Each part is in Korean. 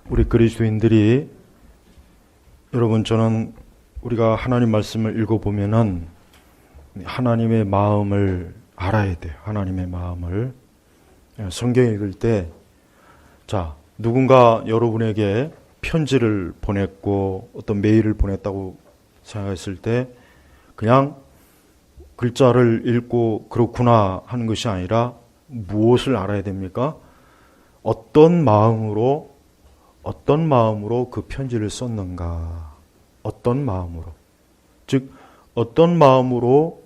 우리 그리스도인들이, 여러분, 저는 우리가 하나님 말씀을 읽어보면은 하나님의 마음을 알아야 돼요. 하나님의 마음을. 성경 읽을 때, 누군가 여러분에게 편지를 보냈고 어떤 메일을 보냈다고 생각했을 때 그냥 글자를 읽고 그렇구나 하는 것이 아니라 무엇을 알아야 됩니까? 어떤 마음으로 그 편지를 썼는가? 어떤 마음으로? 즉, 어떤 마음으로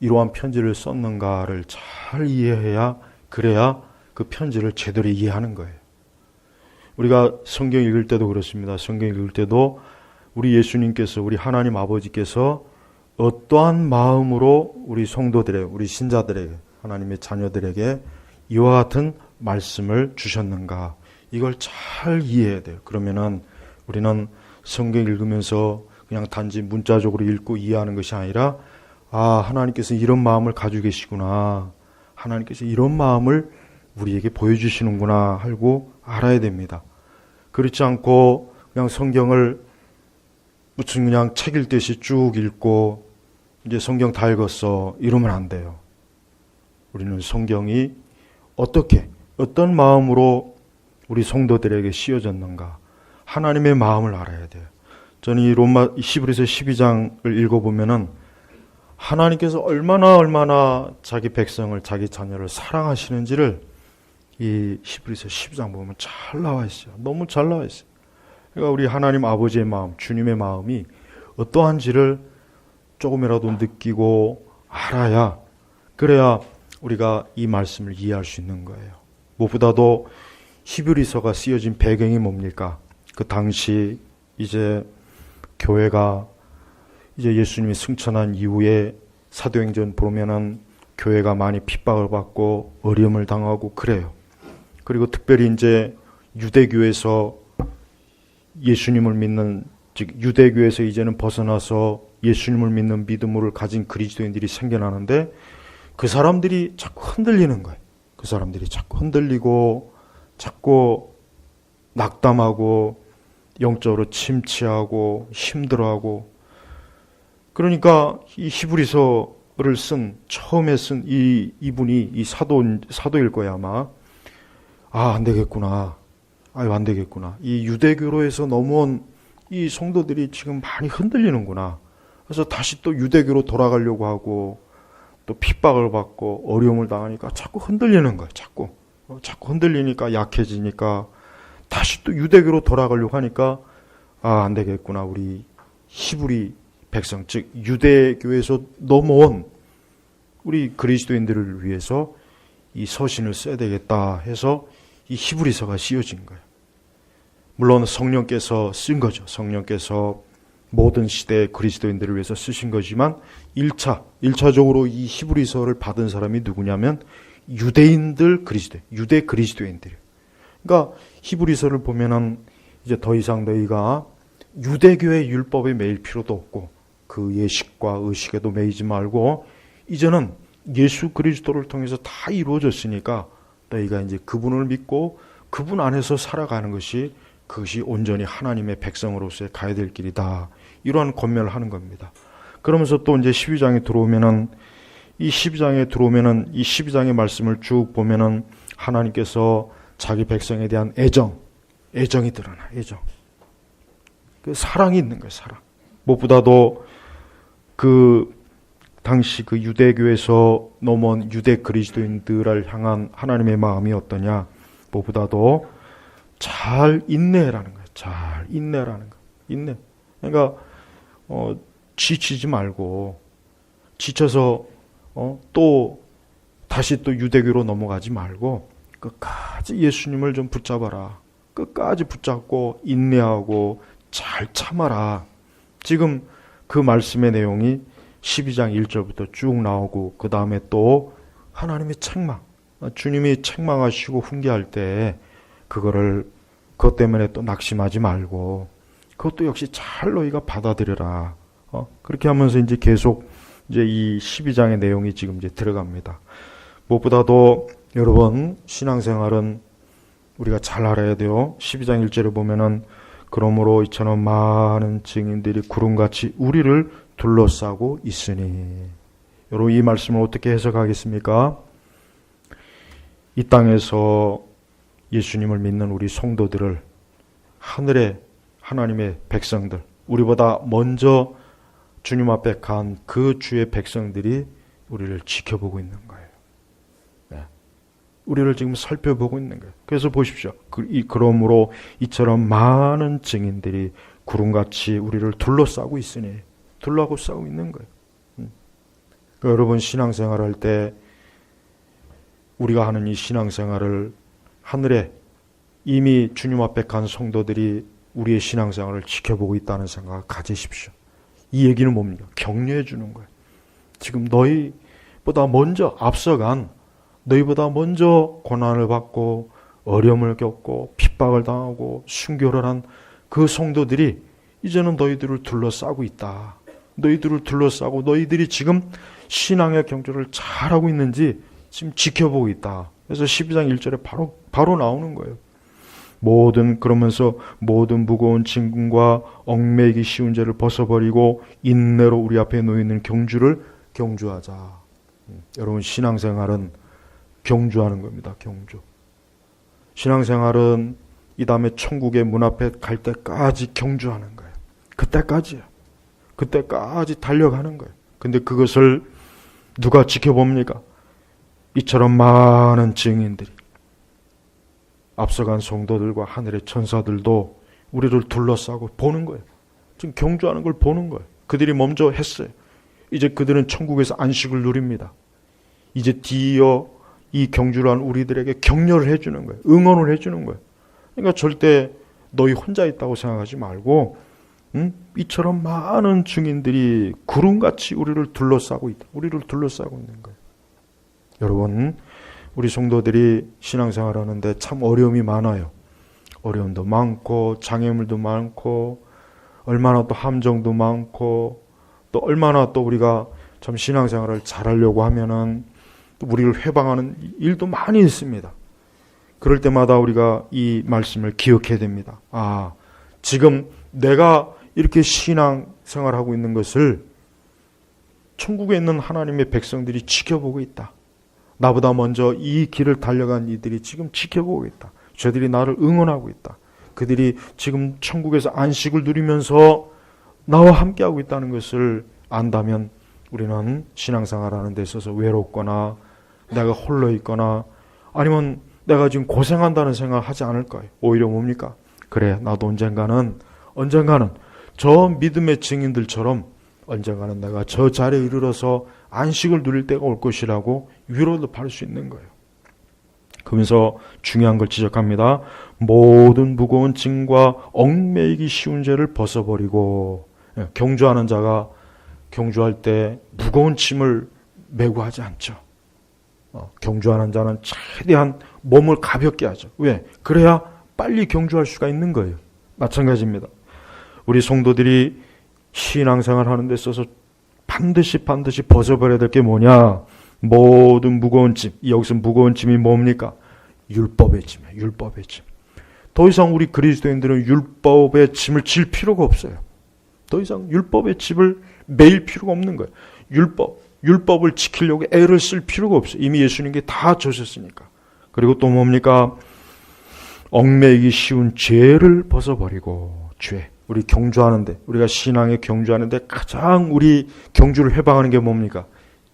이러한 편지를 썼는가를 잘 이해해야, 그래야 그 편지를 제대로 이해하는 거예요. 우리가 성경 읽을 때도 그렇습니다. 성경 읽을 때도 우리 예수님께서, 우리 하나님 아버지께서 어떠한 마음으로 우리 성도들에게, 우리 신자들에게, 하나님의 자녀들에게 이와 같은 말씀을 주셨는가, 이걸 잘 이해해야 돼요. 그러면은 우리는 성경 읽으면서 그냥 단지 문자적으로 읽고 이해하는 것이 아니라, 하나님께서 이런 마음을 가지고 계시구나, 하나님께서 이런 마음을 우리에게 보여주시는구나 하고 알아야 됩니다. 그렇지 않고 그냥 성경을 무슨 그냥 책 읽듯이 쭉 읽고 이제 성경 다 읽었어 이러면 안 돼요. 우리는 성경이 어떤 마음으로 우리 성도들에게 씌워졌는가, 하나님의 마음을 알아야 돼요. 저는 이 히브리서 12장을 읽어보면은 하나님께서 얼마나 자기 백성을, 자기 자녀를 사랑하시는지를 이 히브리서 12장 보면 잘 나와 있어요. 너무 잘 나와 있어요. 그러니까 우리 하나님 아버지의 마음, 주님의 마음이 어떠한지를 조금이라도 느끼고 알아야, 그래야 우리가 이 말씀을 이해할 수 있는 거예요. 무엇보다도 히브리서가 쓰여진 배경이 뭡니까? 그 당시 이제 교회가 이제 예수님이 승천한 이후에 사도행전 보면은 교회가 많이 핍박을 받고 어려움을 당하고 그래요. 그리고 특별히 이제 유대교에서 예수님을 믿는, 즉 유대교에서 이제는 벗어나서 예수님을 믿는 믿음을 가진 그리스도인들이 생겨나는데 그 사람들이 자꾸 흔들리는 거예요. 그 사람들이 자꾸 흔들리고 자꾸 낙담하고 영적으로 침체하고 힘들어하고, 그러니까 이 히브리서를 처음에 쓴 이분이 이 사도일 거야 아마. 안 되겠구나. 안 되겠구나. 이 유대교로에서 넘어온 이 성도들이 지금 많이 흔들리는구나. 그래서 다시 또 유대교로 돌아가려고 하고 또 핍박을 받고 어려움을 당하니까 자꾸 흔들리는 거야. 자꾸 흔들리니까 약해지니까 다시 또 유대교로 돌아가려고 하니까 안 되겠구나. 우리 히브리 백성, 즉 유대교에서 넘어온 우리 그리스도인들을 위해서 이 서신을 써야 되겠다 해서 이 히브리서가 씌워진 거예요. 물론 성령께서 쓴 거죠. 성령께서 모든 시대의 그리스도인들을 위해서 쓰신 거지만 1차적으로 이 히브리서를 받은 사람이 누구냐면 유대 그리스도인들. 그러니까 히브리서를 보면은 이제 더 이상 너희가 유대교의 율법에 매일 필요도 없고 그 예식과 의식에도 매이지 말고 이제는 예수 그리스도를 통해서 다 이루어졌으니까 너희가 이제 그분을 믿고 그분 안에서 살아가는 것이, 그것이 온전히 하나님의 백성으로서의 가야 될 길이다. 이러한 권면을 하는 겁니다. 그러면서 또 이제 12장에 들어오면은 이 12장의 말씀을 쭉 보면은 하나님께서 자기 백성에 대한 애정이 드러나. 애정. 그 사랑이 있는 거예요. 사랑. 무엇보다도 그 당시 그 유대교에서 넘어온 유대 그리스도인들을 향한 하나님의 마음이 어떠냐? 무엇보다도 잘 인내라는 거예요. 잘 인내라는 거. 인내. 그러니까 지치지 말고, 지쳐서 또 다시 또 유대교로 넘어가지 말고 끝까지 예수님을 좀 붙잡아라. 끝까지 붙잡고 인내하고 잘 참아라. 지금 그 말씀의 내용이 12장 1절부터 쭉 나오고, 그 다음에 또 하나님의 책망, 주님이 책망하시고 훈계할 때 그것 때문에 또 낙심하지 말고 그것도 역시 잘 너희가 받아들여라. 그렇게 하면서 이제 계속 이제 이 12장의 내용이 지금 이제 들어갑니다. 무엇보다도 여러분, 신앙생활은 우리가 잘 알아야 돼요. 12장 1절에 보면은 그러므로 이처럼 많은 증인들이 구름같이 우리를 둘러싸고 있으니. 여러분, 이 말씀을 어떻게 해석하겠습니까? 이 땅에서 예수님을 믿는 우리 성도들을 하늘의 하나님의 백성들, 우리보다 먼저 주님 앞에 간 그 주의 백성들이 우리를 지켜보고 있는 거예요. 네. 우리를 지금 살펴보고 있는 거예요. 그래서 보십시오. 그러므로 이처럼 많은 증인들이 구름같이 우리를 둘러싸고 있으니, 둘러싸고 있는 거예요. 여러분, 신앙생활할 때 우리가 하는 이 신앙생활을 하늘에 이미 주님 앞에 간 성도들이 우리의 신앙생활을 지켜보고 있다는 생각을 가지십시오. 이 얘기는 뭡니까? 격려해 주는 거예요. 지금 너희보다 먼저 앞서간, 너희보다 먼저 고난을 받고 어려움을 겪고 핍박을 당하고 순교를 한 그 성도들이 이제는 너희들을 둘러싸고 있다. 너희들을 둘러싸고 너희들이 지금 신앙의 경주를 잘하고 있는지 지금 지켜보고 있다. 그래서 12장 1절에 바로 나오는 거예요. 그러면서 모든 무거운 짐과 얽매이기 쉬운 죄를 벗어버리고 인내로 우리 앞에 놓여있는 경주를 경주하자. 여러분, 신앙생활은 경주하는 겁니다. 경주. 신앙생활은 이 다음에 천국의 문 앞에 갈 때까지 경주하는 거예요. 그때까지요. 그때까지 달려가는 거예요. 근데 그것을 누가 지켜봅니까? 이처럼 많은 증인들이, 앞서간 성도들과 하늘의 천사들도 우리를 둘러싸고 보는 거예요. 지금 경주하는 걸 보는 거예요. 그들이 먼저 했어요. 이제 그들은 천국에서 안식을 누립니다. 이제 뒤이어 이 경주를 한 우리들에게 격려를 해주는 거예요. 응원을 해주는 거예요. 그러니까 절대 너희 혼자 있다고 생각하지 말고, 이처럼 많은 증인들이 구름같이 우리를 둘러싸고 있다. 우리를 둘러싸고 있는 거예요. 여러분, 우리 성도들이 신앙생활 하는데 참 어려움이 많아요. 어려움도 많고 장애물도 많고 얼마나 또 함정도 많고 또 얼마나 또 우리가 참 신앙생활을 잘하려고 하면은 또 우리를 회방하는 일도 많이 있습니다. 그럴 때마다 우리가 이 말씀을 기억해야 됩니다. 지금 내가 이렇게 신앙생활하고 있는 것을 천국에 있는 하나님의 백성들이 지켜보고 있다. 나보다 먼저 이 길을 달려간 이들이 지금 지켜보고 있다. 저들이 나를 응원하고 있다. 그들이 지금 천국에서 안식을 누리면서 나와 함께하고 있다는 것을 안다면 우리는 신앙생활하는 데 있어서 외롭거나 내가 홀로 있거나 아니면 내가 지금 고생한다는 생각을 하지 않을 거예요. 오히려 뭡니까? 그래, 나도 언젠가는 저 믿음의 증인들처럼 언젠가는 내가 저 자리에 이르러서 안식을 누릴 때가 올 것이라고 위로도 받을 수 있는 거예요. 그러면서 중요한 걸 지적합니다. 모든 무거운 짐과 얽매이기 쉬운 죄를 벗어버리고, 경주하는 자가 경주할 때 무거운 짐을 메고 하지 않죠. 경주하는 자는 최대한 몸을 가볍게 하죠. 왜? 그래야 빨리 경주할 수가 있는 거예요. 마찬가지입니다. 우리 성도들이 신앙생활 하는 데 있어서 반드시 벗어버려야 될 게 뭐냐? 모든 무거운 짐. 여기서 무거운 짐이 뭡니까? 율법의 짐이에요. 율법의 짐. 더 이상 우리 그리스도인들은 율법의 짐을 질 필요가 없어요. 더 이상 율법의 짐을 매일 필요가 없는 거예요. 율법을 지키려고 애를 쓸 필요가 없어요. 이미 예수님께 다 져셨으니까. 그리고 또 뭡니까? 얽매이기 쉬운 죄를 벗어버리고, 죄. 우리 경주하는데, 우리가 신앙에 경주하는데 가장 우리 경주를 해방하는 게 뭡니까?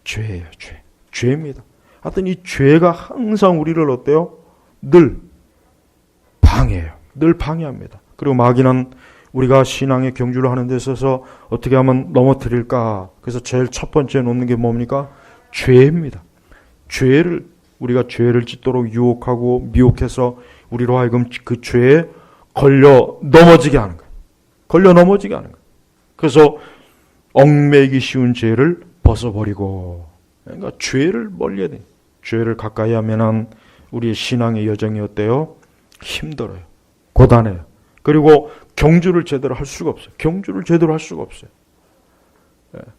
죄예요, 죄. 죄입니다. 하여튼 이 죄가 항상 우리를 어때요? 늘 방해해요. 늘 방해합니다. 그리고 마귀는 우리가 신앙의 경주를 하는 데 있어서 어떻게 하면 넘어뜨릴까? 그래서 제일 첫 번째 놓는 게 뭡니까? 죄입니다. 우리가 죄를 짓도록 유혹하고 미혹해서 우리로 하여금 그 죄에 걸려 넘어지게 하는 거예요. 그래서 얽매이기 쉬운 죄를 벗어버리고, 그러니까 죄를 멀리해야 돼요. 죄를 가까이 하면은 우리의 신앙의 여정이 어때요? 힘들어요. 고단해요. 그리고 경주를 제대로 할 수가 없어요.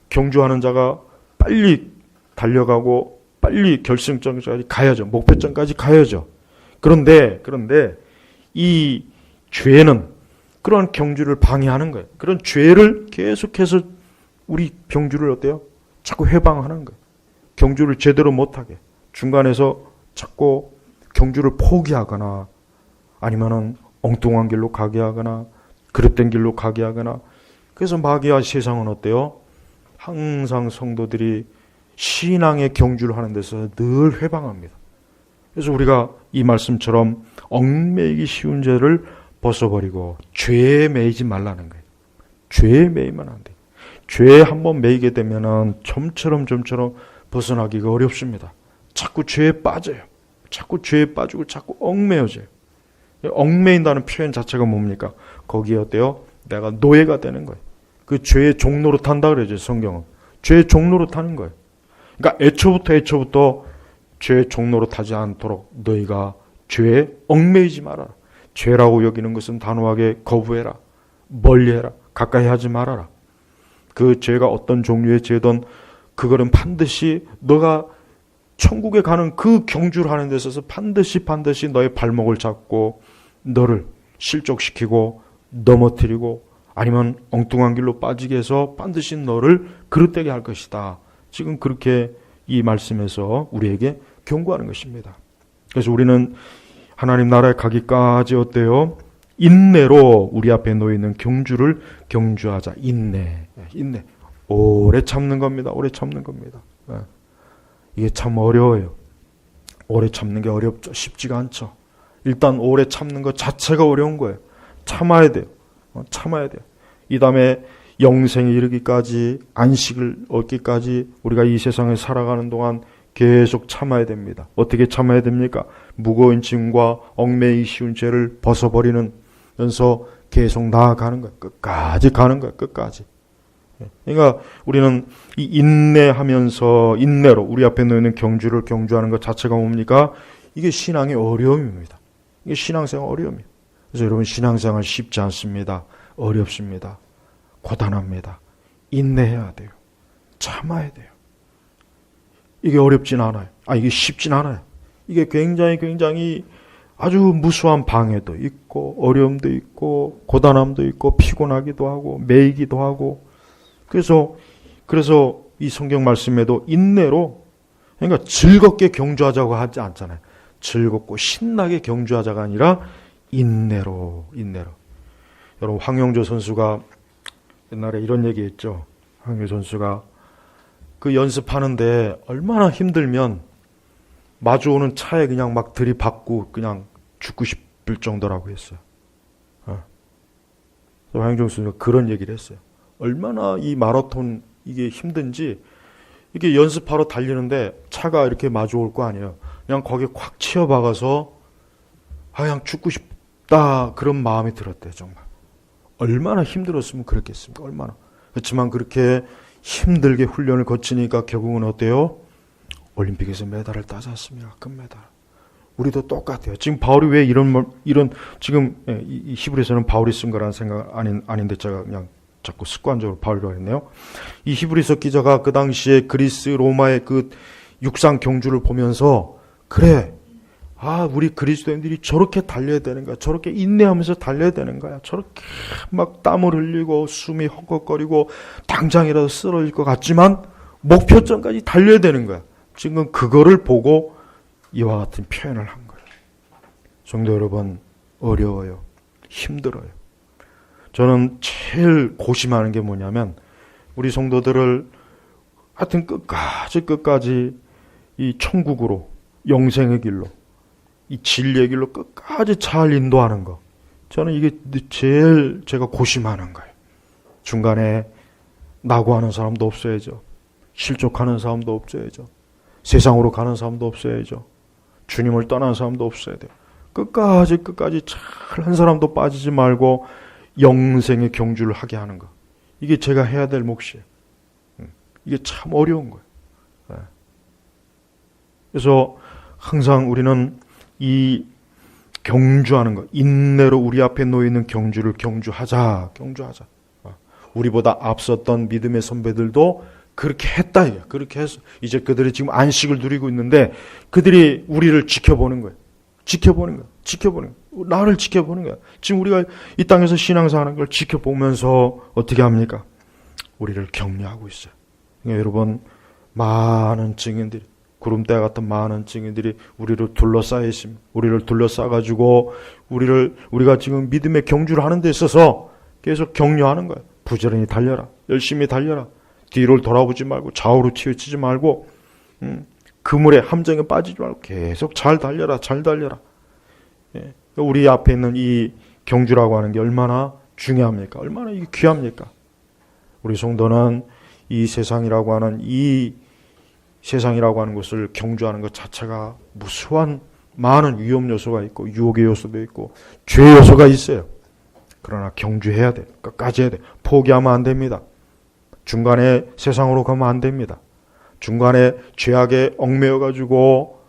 경주하는 자가 빨리 달려가고 빨리 결승점까지 가야죠. 목표점까지 가야죠. 그런데 이 죄는 그런 경주를 방해하는 거예요. 그런 죄를 계속해서 우리 경주를 어때요? 자꾸 해방하는 거예요. 경주를 제대로 못하게. 중간에서 자꾸 경주를 포기하거나 아니면은 엉뚱한 길로 가게 하거나 그릇된 길로 가게 하거나. 그래서 마귀와 세상은 어때요? 항상 성도들이 신앙의 경주를 하는 데서 늘 해방합니다. 그래서 우리가 이 말씀처럼 얽매이기 쉬운 죄를 벗어버리고 죄에 매이지 말라는 거예요. 죄에 매이면 안 돼요. 죄에 한번 매이게 되면은 좀처럼 벗어나기가 어렵습니다. 자꾸 죄에 빠져요. 자꾸 죄에 빠지고 자꾸 얽매여져요. 얽매인다는 표현 자체가 뭡니까? 거기에 어때요? 내가 노예가 되는 거예요. 그 죄의 종로로 탄다 그러죠, 성경은. 죄의 종로로 타는 거예요. 그러니까 애초부터 죄의 종로로 타지 않도록 너희가 죄에 얽매이지 말아라. 죄라고 여기는 것은 단호하게 거부해라. 멀리해라. 가까이 하지 말아라. 그 죄가 어떤 종류의 죄든 그거는 반드시 너가 천국에 가는 그 경주를 하는 데 있어서 반드시 너의 발목을 잡고 너를 실족시키고 넘어뜨리고 아니면 엉뚱한 길로 빠지게 해서 반드시 너를 그릇되게 할 것이다. 지금 그렇게 이 말씀에서 우리에게 경고하는 것입니다. 그래서 우리는 하나님 나라에 가기까지 어때요? 인내로 우리 앞에 놓여있는 경주를 경주하자. 인내. 오래 참는 겁니다. 이게 참 어려워요. 오래 참는 게 어렵죠. 쉽지가 않죠. 일단 오래 참는 것 자체가 어려운 거예요. 참아야 돼요. 이 다음에 영생에 이르기까지, 안식을 얻기까지 우리가 이 세상에 살아가는 동안 계속 참아야 됩니다. 어떻게 참아야 됩니까? 무거운 짐과 얽매이기 쉬운 죄를 벗어버리면서 계속 나아가는 거예요. 끝까지 가는 거예요. 끝까지. 그러니까 우리는 이 인내하면서 인내로 우리 앞에 놓이는 경주를 경주하는 것 자체가 뭡니까? 이게 신앙의 어려움입니다. 이게 신앙생활 어려움이에요. 그래서 여러분 신앙생활 쉽지 않습니다. 어렵습니다. 고단합니다. 인내해야 돼요. 참아야 돼요. 이게 어렵진 않아요. 이게 쉽진 않아요. 이게 굉장히 아주 무수한 방해도 있고 어려움도 있고 고단함도 있고 피곤하기도 하고 매이기도 하고 그래서 이 성경 말씀에도 인내로 그러니까 즐겁게 경주하자고 하지 않잖아요. 즐겁고 신나게 경주하자가 아니라 인내로. 여러분 황영조 선수가 옛날에 이런 얘기했죠. 황영조 선수가 그 연습하는데 얼마나 힘들면 마주오는 차에 그냥 막 들이받고 그냥 죽고 싶을 정도라고 했어요. 황영조 선수가 그런 얘기를 했어요. 얼마나 이 마라톤 이게 힘든지 이게 연습하러 달리는데 차가 이렇게 마주올 거 아니에요. 그냥 거기에 콱 치여박아서 그냥 죽고 싶다 그런 마음이 들었대요. 정말 얼마나 힘들었으면 그랬겠습니까? 얼마나. 그렇지만 그렇게 힘들게 훈련을 거치니까 결국은 어때요? 올림픽에서 메달을 따졌습니다. 금메달. 우리도 똑같아요. 지금 바울이 왜 이런 지금 이 히브리서는 바울이 쓴 거라는 생각 아닌데 제가 그냥 자꾸 습관적으로 바울이라고 했네요. 이 히브리서 기자가 그 당시에 그리스 로마의 그 육상 경주를 보면서 그래 우리 그리스도인들이 저렇게 달려야 되는 거야. 저렇게 인내하면서 달려야 되는 거야. 저렇게 막 땀을 흘리고 숨이 헉헉거리고 당장이라도 쓰러질 것 같지만 목표점까지 달려야 되는 거야. 지금 그거를 보고 이와 같은 표현을 한 거예요. 성도 여러분, 어려워요. 힘들어요. 저는 제일 고심하는 게 뭐냐면 우리 성도들을 하여튼 끝까지 이 천국으로 영생의 길로 이 진리의 길로 끝까지 잘 인도하는 거. 저는 이게 제일 제가 고심하는 거예요. 중간에 낙오하는 사람도 없어야죠. 실족하는 사람도 없어야죠. 세상으로 가는 사람도 없어야죠. 주님을 떠난 사람도 없어야 돼요. 끝까지 잘 한 사람도 빠지지 말고 영생의 경주를 하게 하는 거. 이게 제가 해야 될 몫이에요. 이게 참 어려운 거예요. 그래서 항상 우리는 이 경주하는 것, 인내로 우리 앞에 놓이는 경주를 경주하자. 우리보다 앞섰던 믿음의 선배들도 그렇게 했다. 그렇게 해서 이제 그들이 지금 안식을 누리고 있는데 그들이 우리를 지켜보는 거예요. 지켜보는 거야. 지켜보는 거야. 나를 지켜보는 거야. 지금 우리가 이 땅에서 신앙생활하는 걸 지켜보면서 어떻게 합니까? 우리를 격려하고 있어요. 그러니까 여러분, 많은 증인들이, 구름대 같은 많은 증인들이 우리를 둘러싸여 있습니다. 우리를 둘러싸가지고 우리가 지금 믿음의 경주를 하는 데 있어서 계속 격려하는 거예요. 부지런히 달려라. 열심히 달려라. 뒤를 돌아보지 말고 좌우로 치우치지 말고 그물에 함정에 빠지지 말고 계속 잘 달려라. 잘 달려라. 예. 우리 앞에 있는 이 경주라고 하는 게 얼마나 중요합니까? 얼마나 이게 귀합니까? 우리 성도는 이 세상이라고 하는 것을 경주하는 것 자체가 무수한 많은 위험 요소가 있고 유혹의 요소도 있고 죄 요소가 있어요. 그러나 경주해야 돼. 끝까지 해야 돼. 포기하면 안 됩니다. 중간에 세상으로 가면 안 됩니다. 중간에 죄악에 얽매여가지고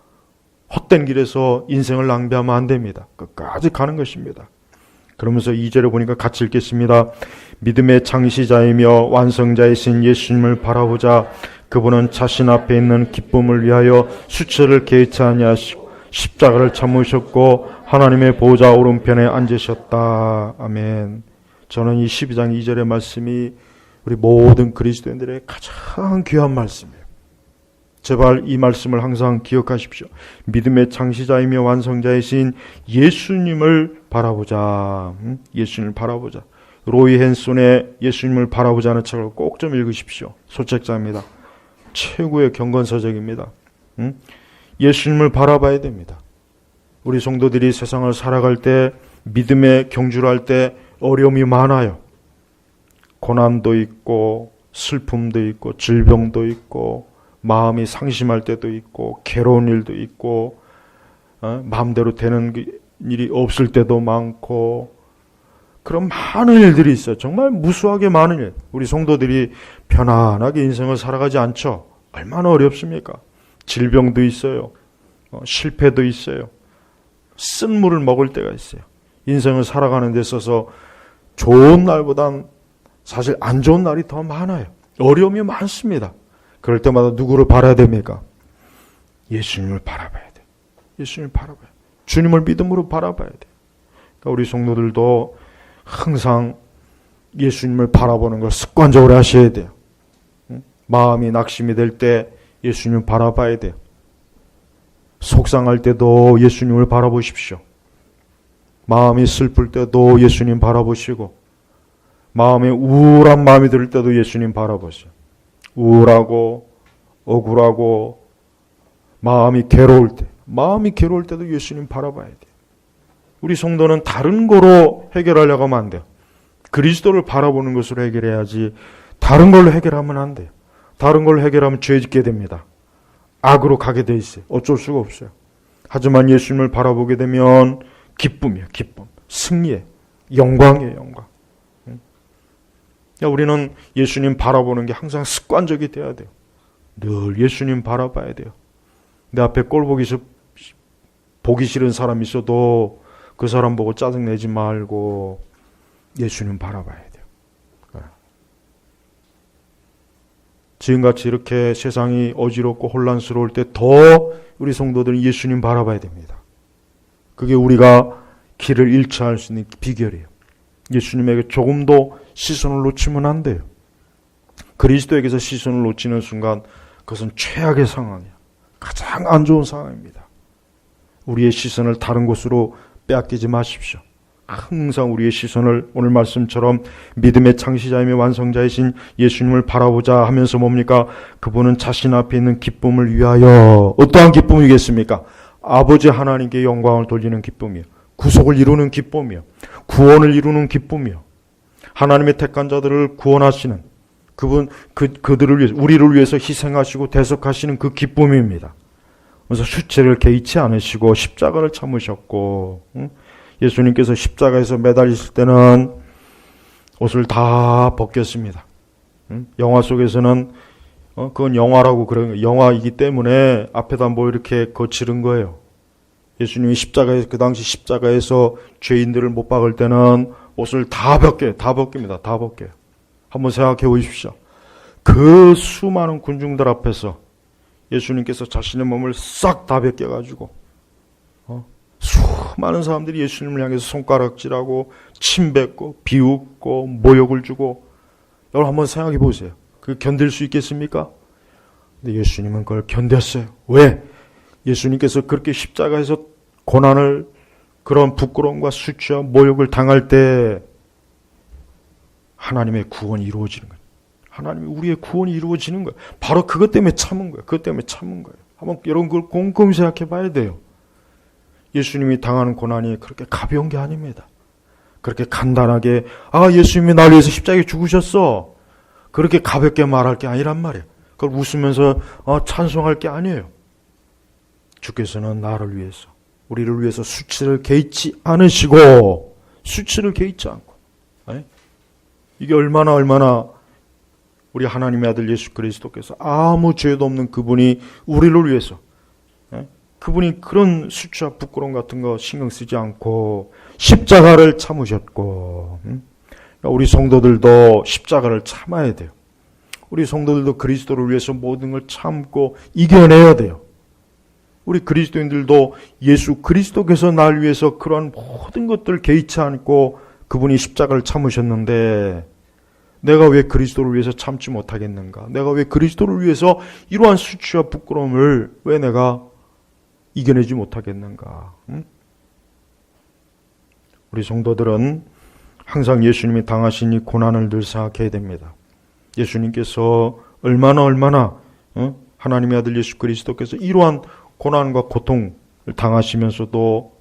헛된 길에서 인생을 낭비하면 안 됩니다. 끝까지 가는 것입니다. 그러면서 2절에 보니까 같이 읽겠습니다. 믿음의 창시자이며 완성자이신 예수님을 바라보자. 그분은 자신 앞에 있는 기쁨을 위하여 수치를 개의치 아니하시고 십자가를 참으셨고 하나님의 보좌 오른편에 앉으셨다. 아멘. 저는 이 12장 2절의 말씀이 우리 모든 그리스도인들의 가장 귀한 말씀이에요. 제발 이 말씀을 항상 기억하십시오. 믿음의 창시자이며 완성자이신 예수님을 바라보자. 예수님을 바라보자. 로이 헨손의 예수님을 바라보자는 책을 꼭 좀 읽으십시오. 소책자입니다. 최고의 경건서적입니다. 예수님을 바라봐야 됩니다. 우리 성도들이 세상을 살아갈 때 믿음의 경주를 할 때 어려움이 많아요. 고난도 있고 슬픔도 있고 질병도 있고 마음이 상심할 때도 있고 괴로운 일도 있고 마음대로 되는 일이 없을 때도 많고 그런 많은 일들이 있어요. 정말 무수하게 많은 일. 우리 성도들이 편안하게 인생을 살아가지 않죠. 얼마나 어렵습니까? 질병도 있어요. 실패도 있어요. 쓴물을 먹을 때가 있어요. 인생을 살아가는 데 있어서 좋은 날보단 사실 안 좋은 날이 더 많아요. 어려움이 많습니다. 그럴 때마다 누구를 바라야 됩니까? 예수님을 바라봐야 돼요. 예수님을 바라봐야 돼요. 주님을 믿음으로 바라봐야 돼요. 그러니까 우리 성도들도 항상 예수님을 바라보는 걸 습관적으로 하셔야 돼요. 마음이 낙심이 될 때 예수님을 바라봐야 돼요. 속상할 때도 예수님을 바라보십시오. 마음이 슬플 때도 예수님 바라보시고 마음에 우울한 마음이 들 때도 예수님 바라보세요. 우울하고 억울하고 마음이 괴로울 때도 예수님 바라봐야 돼요. 우리 성도는 다른 거로 해결하려고 하면 안 돼요. 그리스도를 바라보는 것으로 해결해야지 다른 걸로 해결하면 안 돼요. 다른 걸로 해결하면 죄 짓게 됩니다. 악으로 가게 돼 있어요. 어쩔 수가 없어요. 하지만 예수님을 바라보게 되면 기쁨이에요. 기쁨. 승리에 영광이에요. 영광. 우리는 예수님 바라보는 게 항상 습관적이 돼야 돼요. 늘 예수님 바라봐야 돼요. 내 앞에 보기 싫은 사람 있어도 그 사람 보고 짜증내지 말고 예수님 바라봐야 돼요. 지금같이 이렇게 세상이 어지럽고 혼란스러울 때 더 우리 성도들은 예수님 바라봐야 됩니다. 그게 우리가 길을 잃지 않을 수 있는 비결이에요. 예수님에게 조금도 시선을 놓치면 안 돼요. 그리스도에게서 시선을 놓치는 순간 그것은 최악의 상황이에요. 가장 안 좋은 상황입니다. 우리의 시선을 다른 곳으로 빼앗기지 마십시오. 항상 우리의 시선을 오늘 말씀처럼 믿음의 창시자이며 완성자이신 예수님을 바라보자 하면서 뭡니까? 그분은 자신 앞에 있는 기쁨을 위하여 어떠한 기쁨이겠습니까? 아버지 하나님께 영광을 돌리는 기쁨이요. 구속을 이루는 기쁨이요. 구원을 이루는 기쁨이요. 하나님의 택한 자들을 구원하시는 그들을 위해서 우리를 위해서 희생하시고 대속하시는 그 기쁨입니다. 그래서 수치를 개의치 않으시고 십자가를 참으셨고 예수님께서 십자가에서 매달리실 때는 옷을 다 벗겼습니다. 영화 속에서는 그건 영화라고 그런 영화이기 때문에 앞에다 뭐 이렇게 거칠은 거예요. 예수님이 그 당시 십자가에서 죄인들을 못 박을 때는 옷을 다 벗겨요. 다 벗깁니다. 다 벗겨요. 한번 생각해 보십시오. 그 수많은 군중들 앞에서 예수님께서 자신의 몸을 싹 다 벗겨가지고 많은 사람들이 예수님을 향해서 손가락질하고 침 뱉고 비웃고 모욕을 주고, 여러분 한번 생각해 보세요. 그 견딜 수 있겠습니까? 근데 예수님은 그걸 견뎠어요. 왜? 예수님께서 그렇게 십자가에서 고난을, 그런 부끄러움과 수치와 모욕을 당할 때 하나님의 구원이 이루어지는 거예요. 하나님이 우리의 구원이 이루어지는 거예요. 바로 그것 때문에 참은 거예요. 그것 때문에 참은 거예요. 한번 여러분 그걸 곰곰이 생각해 봐야 돼요. 예수님이 당하는 고난이 그렇게 가벼운 게 아닙니다. 그렇게 간단하게 예수님이 나를 위해서 십자가에 죽으셨어, 그렇게 가볍게 말할 게 아니란 말이에요. 그걸 웃으면서 찬송할 게 아니에요. 주께서는 나를 위해서, 우리를 위해서 수치를 개의치 않으시고, 수치를 개의치 않고, 이게 얼마나 우리 하나님의 아들 예수 그리스도께서 아무 죄도 없는 그분이 우리를 위해서, 그분이 그런 수치와 부끄러움 같은 거 신경 쓰지 않고 십자가를 참으셨고, 우리 성도들도 십자가를 참아야 돼요. 우리 성도들도 그리스도를 위해서 모든 걸 참고 이겨내야 돼요. 우리 그리스도인들도 예수 그리스도께서 날 위해서 그러한 모든 것들을 개의치 않고 그분이 십자가를 참으셨는데, 내가 왜 그리스도를 위해서 참지 못하겠는가? 내가 왜 그리스도를 위해서 이러한 수치와 부끄러움을 왜 내가 이겨내지 못하겠는가? 우리 성도들은 항상 예수님이 당하신 이 고난을 늘 생각해야 됩니다. 예수님께서 얼마나 하나님의 아들 예수 그리스도께서 이러한 고난과 고통을 당하시면서도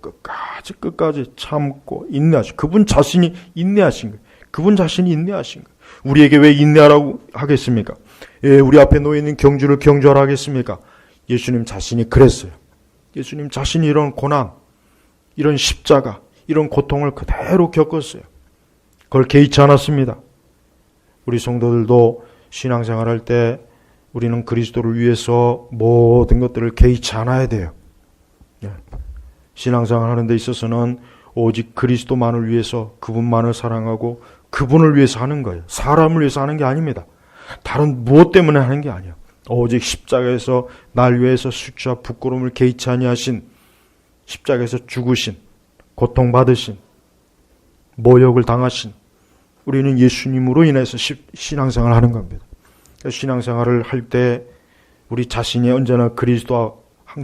끝까지 참고 인내하신, 그분 자신이 인내하신 거예요. 그분 자신이 인내하신 거예요. 우리에게 왜 인내하라고 하겠습니까? 우리 앞에 놓여있는 경주를 경주하라 하겠습니까? 예수님 자신이 그랬어요. 예수님 자신이 이런 고난, 이런 십자가, 이런 고통을 그대로 겪었어요. 그걸 개의치 않았습니다. 우리 성도들도 신앙생활할 때 우리는 그리스도를 위해서 모든 것들을 개의치 않아야 돼요. 신앙생활 하는 데 있어서는 오직 그리스도만을 위해서, 그분만을 사랑하고 그분을 위해서 하는 거예요. 사람을 위해서 하는 게 아닙니다. 다른 무엇 때문에 하는 게 아니에요. 오직 십자가에서 날 위해서 수치와 부끄러움을 개의치 아니하신, 십자가에서 죽으신, 고통받으신, 모욕을 당하신 우리는 예수님으로 인해서 신앙생활을 하는 겁니다. 신앙생활을 할 때 우리 자신이 언제나 그리스도와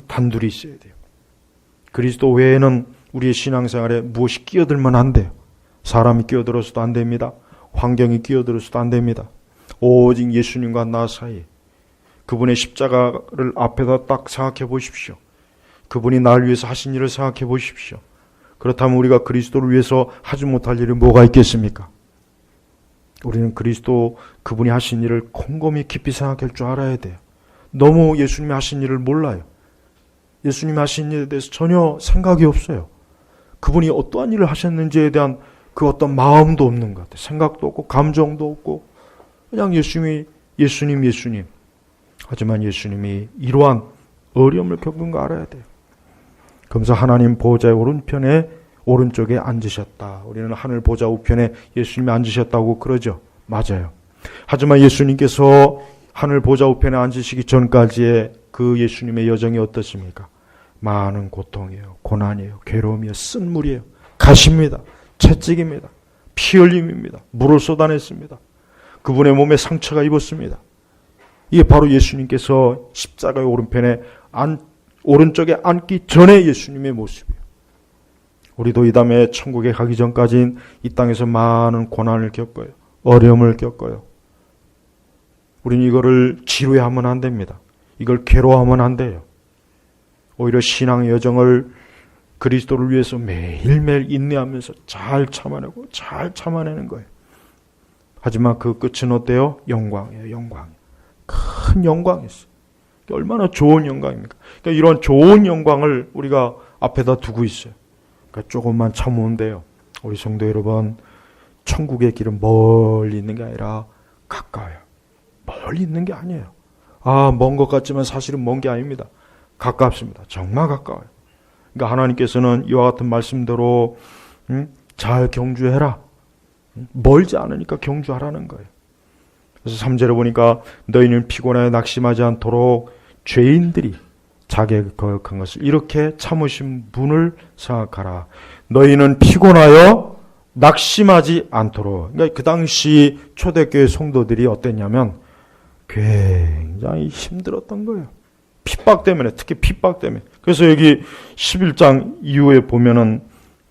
단둘이 있어야 돼요. 그리스도 외에는 우리의 신앙생활에 무엇이 끼어들면 안 돼요. 사람이 끼어들어서도 안 됩니다. 환경이 끼어들어서도 안 됩니다. 오직 예수님과 나 사이, 그분의 십자가를 앞에다 딱 생각해 보십시오. 그분이 날 위해서 하신 일을 생각해 보십시오. 그렇다면 우리가 그리스도를 위해서 하지 못할 일이 뭐가 있겠습니까? 우리는 그리스도 그분이 하신 일을 곰곰이 깊이 생각할 줄 알아야 돼요. 너무 예수님이 하신 일을 몰라요. 예수님이 하신 일에 대해서 전혀 생각이 없어요. 그분이 어떠한 일을 하셨는지에 대한 그 어떤 마음도 없는 것 같아요. 생각도 없고 감정도 없고 그냥 예수님. 하지만 예수님이 이러한 어려움을 겪은 거 알아야 돼요. 그러면서 하나님 보좌의 오른쪽에 앉으셨다. 우리는 하늘 보좌 우편에 예수님이 앉으셨다고 그러죠. 맞아요. 하지만 예수님께서 하늘 보좌 우편에 앉으시기 전까지의 그 예수님의 여정이 어떻습니까? 많은 고통이에요. 고난이에요. 괴로움이에요. 쓴물이에요. 가시입니다. 채찍입니다. 피 흘림입니다. 물을 쏟아냈습니다. 그분의 몸에 상처가 입었습니다. 이게 바로 예수님께서 십자가의 오른쪽에 앉기 전에 예수님의 모습이에요. 우리도 이 다음에 천국에 가기 전까지는 이 땅에서 많은 고난을 겪어요. 어려움을 겪어요. 우리는 이거를 지루해하면 안 됩니다. 이걸 괴로워하면 안 돼요. 오히려 신앙의 여정을 그리스도를 위해서 매일매일 인내하면서 잘 참아내는 거예요. 하지만 그 끝은 어때요? 영광이에요. 영광. 큰 영광이었어요. 얼마나 좋은 영광입니까? 그러니까 이런 좋은 영광을 우리가 앞에다 두고 있어요. 그러니까 조금만 참으면 돼요. 우리 성도 여러분, 천국의 길은 멀리 있는 게 아니라 가까워요. 멀리 있는 게 아니에요. 먼 것 같지만 사실은 먼 게 아닙니다. 가깝습니다. 정말 가까워요. 그러니까 하나님께서는 이와 같은 말씀대로 잘 경주해라. 멀지 않으니까 경주하라는 거예요. 그래서 3절에 보니까 너희는 피곤하여 낙심하지 않도록 죄인들이 자기에게 거역한 것을 이렇게 참으신 분을 생각하라. 너희는 피곤하여 낙심하지 않도록. 그러니까 그 당시 초대교회 성도들이 어땠냐면 굉장히 힘들었던 거예요. 핍박 때문에, 특히 핍박 때문에. 그래서 여기 11장 이후에 보면은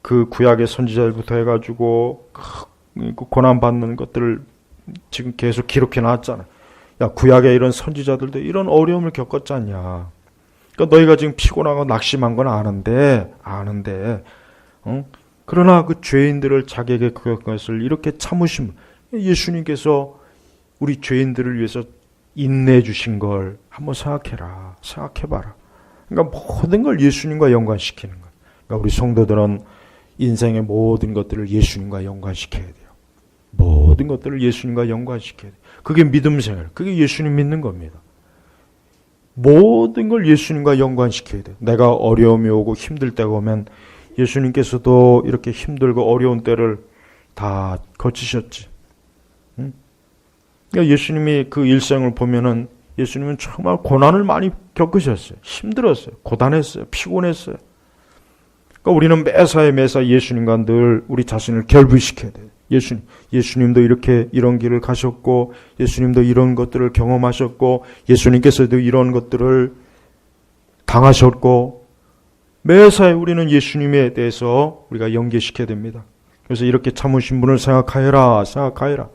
그 구약의 선지자들부터 해가지고 고난받는 것들을 지금 계속 기록해 놨잖아요. 야, 구약의 이런 선지자들도 이런 어려움을 겪었지 않냐. 그러니까 너희가 지금 피곤하고 낙심한 건 아는데, 그러나 그 죄인들을 자기에게 그런 것을 이렇게 참으심. 예수님께서 우리 죄인들을 위해서 인내해 주신 걸 한번 생각해라. 생각해봐라. 그러니까 모든 걸 예수님과 연관시키는 거예요. 그러니까 우리 성도들은 인생의 모든 것들을 예수님과 연관시켜야 돼요. 모든 것들을 예수님과 연관시켜야 돼요. 그게 믿음 생활, 그게 예수님 믿는 겁니다. 모든 걸 예수님과 연관시켜야 돼요. 내가 어려움이 오고 힘들 때가 오면 예수님께서도 이렇게 힘들고 어려운 때를 다 거치셨지. 그러니까 예수님이 그 일생을 보면은 예수님은 정말 고난을 많이 겪으셨어요. 힘들었어요. 고단했어요. 피곤했어요. 그러니까 우리는 매사에 예수님과 늘 우리 자신을 결부시켜야 돼요. 예수님도 이런 길을 가셨고, 예수님도 이런 것들을 경험하셨고, 예수님께서도 이런 것들을 당하셨고, 매사에 우리는 예수님에 대해서 우리가 연계시켜야 됩니다. 그래서 이렇게 참으신 분을 생각하여라. 그러니까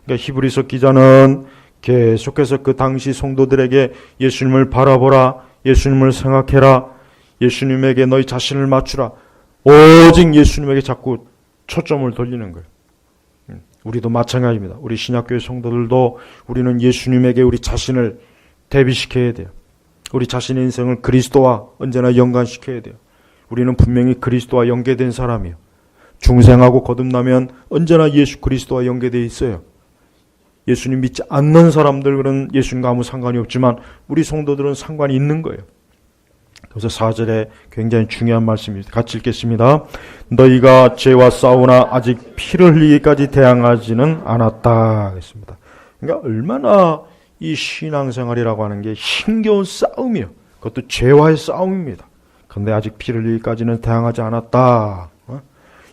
히브리서 기자는 계속해서 그 당시 성도들에게 예수님을 바라보라, 예수님을 생각해라, 예수님에게 너희 자신을 맞추라. 오직 예수님에게 자꾸 초점을 돌리는 거예요. 우리도 마찬가지입니다. 우리 신약교회 성도들도 우리는 예수님에게 우리 자신을 대비시켜야 돼요. 우리 자신의 인생을 그리스도와 언제나 연관시켜야 돼요. 우리는 분명히 그리스도와 연계된 사람이에요. 중생하고 거듭나면 언제나 예수 그리스도와 연계되어 있어요. 예수님 믿지 않는 사람들은 예수님과 아무 상관이 없지만 우리 성도들은 상관이 있는 거예요. 그래서 4절에 굉장히 중요한 말씀입니다. 같이 읽겠습니다. 너희가 죄와 싸우나 아직 피를 흘리기까지 대항하지는 않았다. 했습니다. 그러니까 얼마나 이 신앙생활이라고 하는 게 힘겨운 싸움이에요. 그것도 죄와의 싸움입니다. 그런데 아직 피를 흘리기까지는 대항하지 않았다.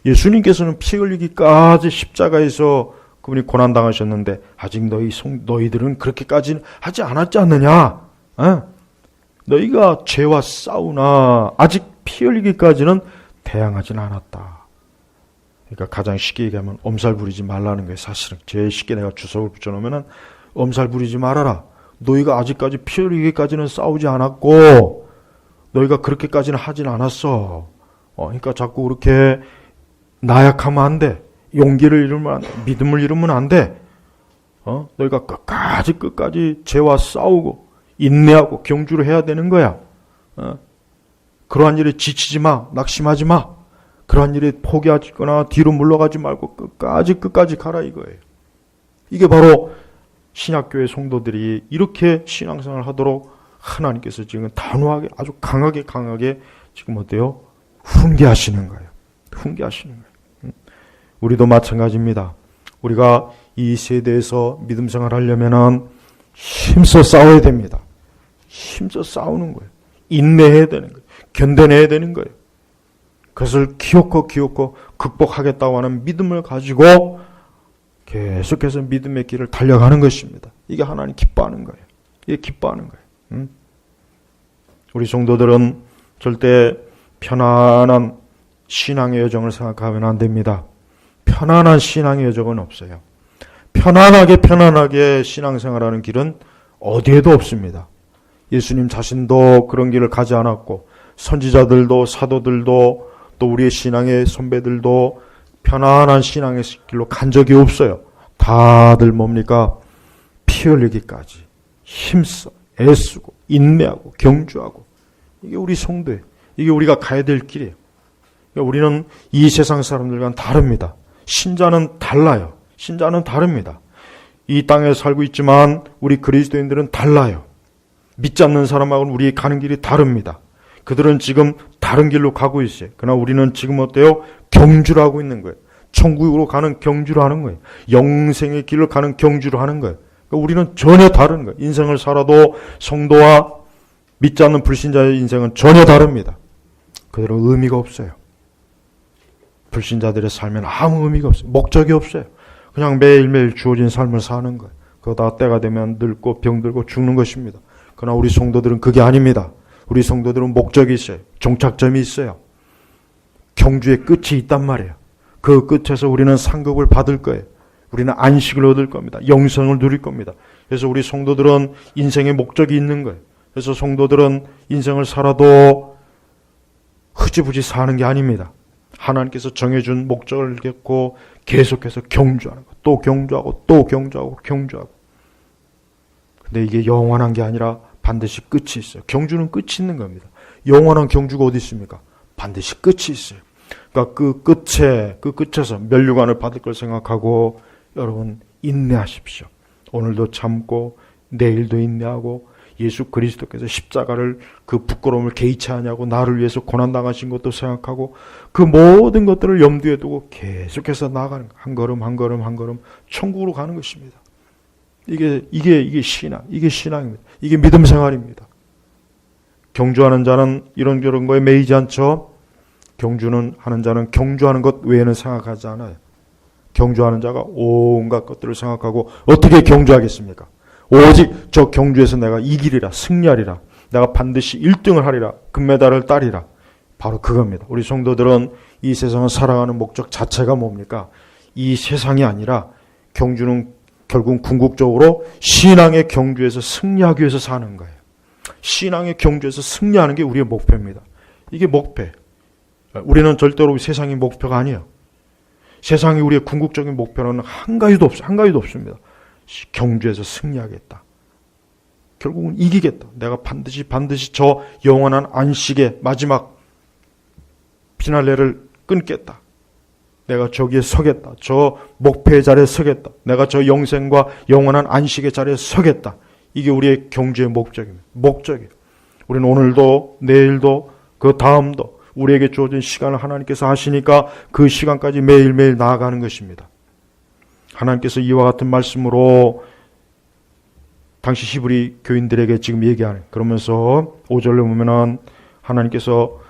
예수님께서는 피 흘리기까지 십자가에서 그분이 고난당하셨는데 아직 너희들은 그렇게까지는 하지 않았지 않느냐. 너희가 죄와 싸우나 아직 피 흘리기까지는 대항하지는 않았다. 그러니까 가장 쉽게 얘기하면 엄살 부리지 말라는 거예요. 사실은 제일 쉽게 내가 주석을 붙여놓으면 엄살 부리지 말아라. 너희가 아직까지 피 흘리기까지는 싸우지 않았고 너희가 그렇게까지는 하진 않았어. 그러니까 자꾸 그렇게 나약하면 안 돼. 용기를 잃으면 안 돼. 믿음을 잃으면 안 돼. 너희가 끝까지 죄와 싸우고 인내하고 경주를 해야 되는 거야. 그러한 일에 지치지 마. 낙심하지 마. 그러한 일에 포기하거나 뒤로 물러가지 말고 끝까지 가라 이거예요. 이게 바로 신약교회 성도들이 이렇게 신앙생활을 하도록 하나님께서 지금 단호하게 아주 강하게 지금 어때요? 훈계하시는 거예요. 우리도 마찬가지입니다. 우리가 이 세대에서 믿음 생활하려면 힘써 싸워야 됩니다. 힘써 싸우는 거예요. 인내해야 되는 거예요. 견뎌내야 되는 거예요. 그것을 기어코 극복하겠다고 하는 믿음을 가지고 계속해서 믿음의 길을 달려가는 것입니다. 이게 하나님 기뻐하는 거예요. 이게 기뻐하는 거예요. 우리 성도들은 절대 편안한 신앙의 여정을 생각하면 안 됩니다. 편안한 신앙의 여정은 없어요. 편안하게 신앙생활하는 길은 어디에도 없습니다. 예수님 자신도 그런 길을 가지 않았고 선지자들도 사도들도 또 우리의 신앙의 선배들도 편안한 신앙의 길로 간 적이 없어요. 다들 뭡니까? 피 흘리기까지 힘써 애쓰고 인내하고 경주하고 이게 우리 성도예요. 이게 우리가 가야 될 길이에요. 그러니까 우리는 이 세상 사람들과는 다릅니다. 신자는 달라요. 신자는 다릅니다. 이 땅에 살고 있지만 우리 그리스도인들은 달라요. 믿지 않는 사람하고는 우리 가는 길이 다릅니다. 그들은 지금 다른 길로 가고 있어요. 그러나 우리는 지금 어때요? 경주를 하고 있는 거예요. 천국으로 가는 경주를 하는 거예요. 영생의 길을 가는 경주를 하는 거예요. 그러니까 우리는 전혀 다른 거예요. 인생을 살아도 성도와 믿지 않는 불신자의 인생은 전혀 다릅니다. 그대로 의미가 없어요. 불신자들의 삶에는 아무 의미가 없어요. 목적이 없어요. 그냥 매일매일 주어진 삶을 사는 거예요. 그러다 때가 되면 늙고 병들고 죽는 것입니다. 그러나 우리 성도들은 그게 아닙니다. 우리 성도들은 목적이 있어요. 종착점이 있어요. 경주의 끝이 있단 말이에요. 그 끝에서 우리는 상급을 받을 거예요. 우리는 안식을 얻을 겁니다. 영생을 누릴 겁니다. 그래서 우리 성도들은 인생의 목적이 있는 거예요. 그래서 성도들은 인생을 살아도 흐지부지 사는 게 아닙니다. 하나님께서 정해준 목적을 갖고 계속해서 경주하는 거. 또 경주하고 또 경주하고 경주하고. 근데 이게 영원한 게 아니라 반드시 끝이 있어요. 경주는 끝이 있는 겁니다. 영원한 경주가 어디 있습니까? 반드시 끝이 있어요. 그러니까 그 끝에서 면류관을 받을 걸 생각하고 여러분 인내하십시오. 오늘도 참고 내일도 인내하고 예수 그리스도께서 십자가를 그 부끄러움을 개의치 않냐고 나를 위해서 고난당하신 것도 생각하고 그 모든 것들을 염두에 두고 계속해서 나아가는 한 걸음 한 걸음 한 걸음 천국으로 가는 것입니다. 이게 신앙, 이게 신앙입니다. 이게 믿음 생활입니다. 경주하는 자는 이런저런 거에 매이지 않죠. 하는 자는 경주하는 것 외에는 생각하지 않아요. 경주하는 자가 온갖 것들을 생각하고 어떻게 경주하겠습니까? 오직 저 경주에서 내가 이기리라, 승리하리라, 내가 반드시 1등을 하리라, 금메달을 따리라. 바로 그겁니다. 우리 성도들은 이 세상을 살아가는 목적 자체가 뭡니까? 이 세상이 아니라 경주는 결국 궁극적으로 신앙의 경주에서 승리하기 위해서 사는 거예요. 신앙의 경주에서 승리하는 게 우리의 목표입니다. 이게 목표. 우리는 절대로 세상의 목표가 아니에요. 세상이 우리의 궁극적인 목표는 한 가지도 없습니다. 경주에서 승리하겠다. 결국은 이기겠다. 내가 반드시 저 영원한 안식의 마지막 피날레를 끊겠다. 내가 저기에 서겠다. 저 목표의 자리에 서겠다. 내가 저 영생과 영원한 안식의 자리에 서겠다. 이게 우리의 경주의 목적입니다. 목적이에요. 우리는 오늘도 내일도 그 다음도 우리에게 주어진 시간을 하나님께서 하시니까 그 시간까지 매일매일 나아가는 것입니다. 하나님께서 이와 같은 말씀으로 당시 히브리 교인들에게 지금 얘기하는, 그러면서 5절에 보면은 하나님께서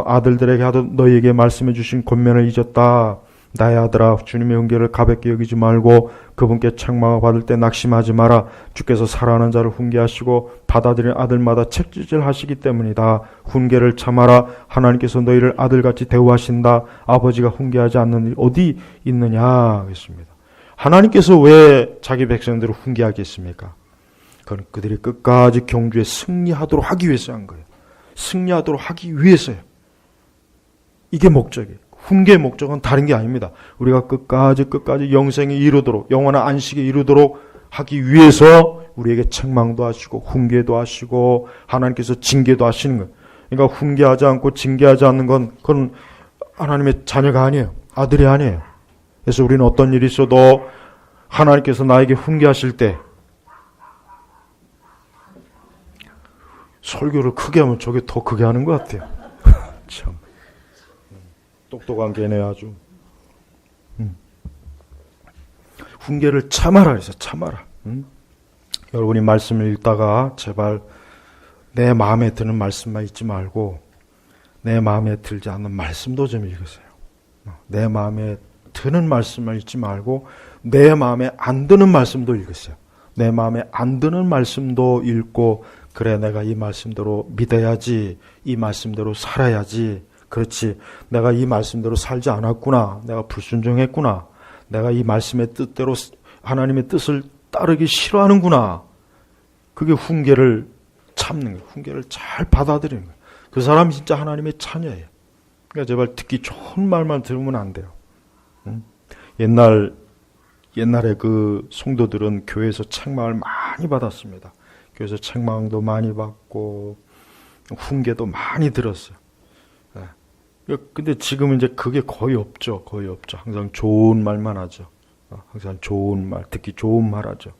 아들들에게 하듯 너희에게 말씀해 주신 권면을 잊었다. 나의 아들아, 주님의 훈계를 가볍게 여기지 말고 그분께 책망을 받을 때 낙심하지 마라. 주께서 사랑하는 자를 훈계하시고 받아들이는 아들마다 책짓을 하시기 때문이다. 훈계를 참아라. 하나님께서 너희를 아들같이 대우하신다. 아버지가 훈계하지 않는 일이 어디 있느냐 했습니다. 하나님께서 왜 자기 백성들을 훈계하겠습니까? 그건 그들이 끝까지 경주에 승리하도록 하기 위해서 한 거예요. 승리하도록 하기 위해서요. 이게 목적이에요. 훈계의 목적은 다른 게 아닙니다. 우리가 끝까지 영생에 이르도록, 영원한 안식에 이르도록 하기 위해서 우리에게 책망도 하시고 훈계도 하시고 하나님께서 징계도 하시는 거예요. 그러니까 훈계하지 않고 징계하지 않는 건 그건 하나님의 자녀가 아니에요. 아들이 아니에요. 그래서 우리는 어떤 일이 있어도 하나님께서 나에게 훈계하실 때 설교를 크게 하면 저게 더 크게 하는 것 같아요. 참 똑똑한 개네 아주. 훈계를 참아라 그래서 참아라. 여러분이 말씀을 읽다가 제발 내 마음에 드는 말씀만 읽지 말고 내 마음에 들지 않는 말씀도 좀 읽으세요. 내 마음에 드는 말씀만 읽지 말고 내 마음에 안 드는 말씀도 읽으세요. 내 마음에 안 드는 말씀도 읽고 그래 내가 이 말씀대로 믿어야지, 이 말씀대로 살아야지, 그렇지 내가 이 말씀대로 살지 않았구나, 내가 불순종했구나, 내가 이 말씀의 뜻대로 하나님의 뜻을 따르기 싫어하는구나. 그게 훈계를 참는 거예요. 훈계를 잘 받아들이는 거예요. 그 사람이 진짜 하나님의 자녀예요. 그러니까 제발 듣기 좋은 말만 들으면 안 돼요. 옛날에 그 성도들은 교회에서 책망을 많이 받았습니다. 교회에서 책망도 많이 받고 훈계도 많이 들었어요. 근데 지금은 이제 그게 거의 없죠. 항상 좋은 말만 하죠. 항상 좋은 말, 듣기 좋은 말 하죠.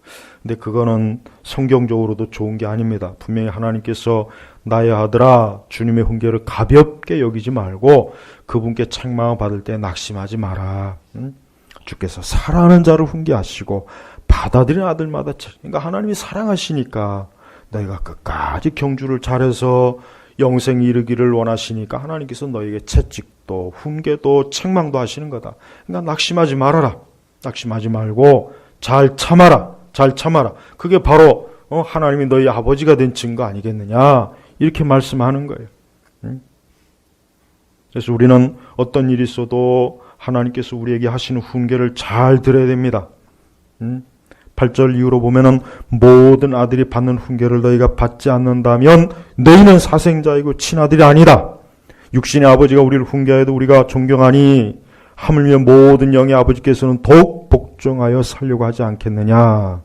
근데 그거는 성경적으로도 좋은 게 아닙니다. 분명히 하나님께서 나의 아들아, 주님의 훈계를 가볍게 여기지 말고 그분께 책망을 받을 때 낙심하지 마라. 주께서 사랑하는 자를 훈계하시고 받아들이는 아들마다, 그러니까 하나님이 사랑하시니까 너희가 끝까지 경주를 잘해서 영생에 이르기를 원하시니까 하나님께서 너에게 채찍도 훈계도 책망도 하시는 거다. 그러니까 낙심하지 말아라. 낙심하지 말고 잘 참아라. 잘 참아라. 그게 바로 하나님이 너희 아버지가 된 증거 아니겠느냐. 이렇게 말씀하는 거예요. 그래서 우리는 어떤 일이 있어도 하나님께서 우리에게 하시는 훈계를 잘 들어야 됩니다. 8절 이후로 보면은 모든 아들이 받는 훈계를 너희가 받지 않는다면 너희는 사생자이고 친아들이 아니다. 육신의 아버지가 우리를 훈계하여도 우리가 존경하니 하물며 모든 영의 아버지께서는 더욱 복종하여 살려고 하지 않겠느냐.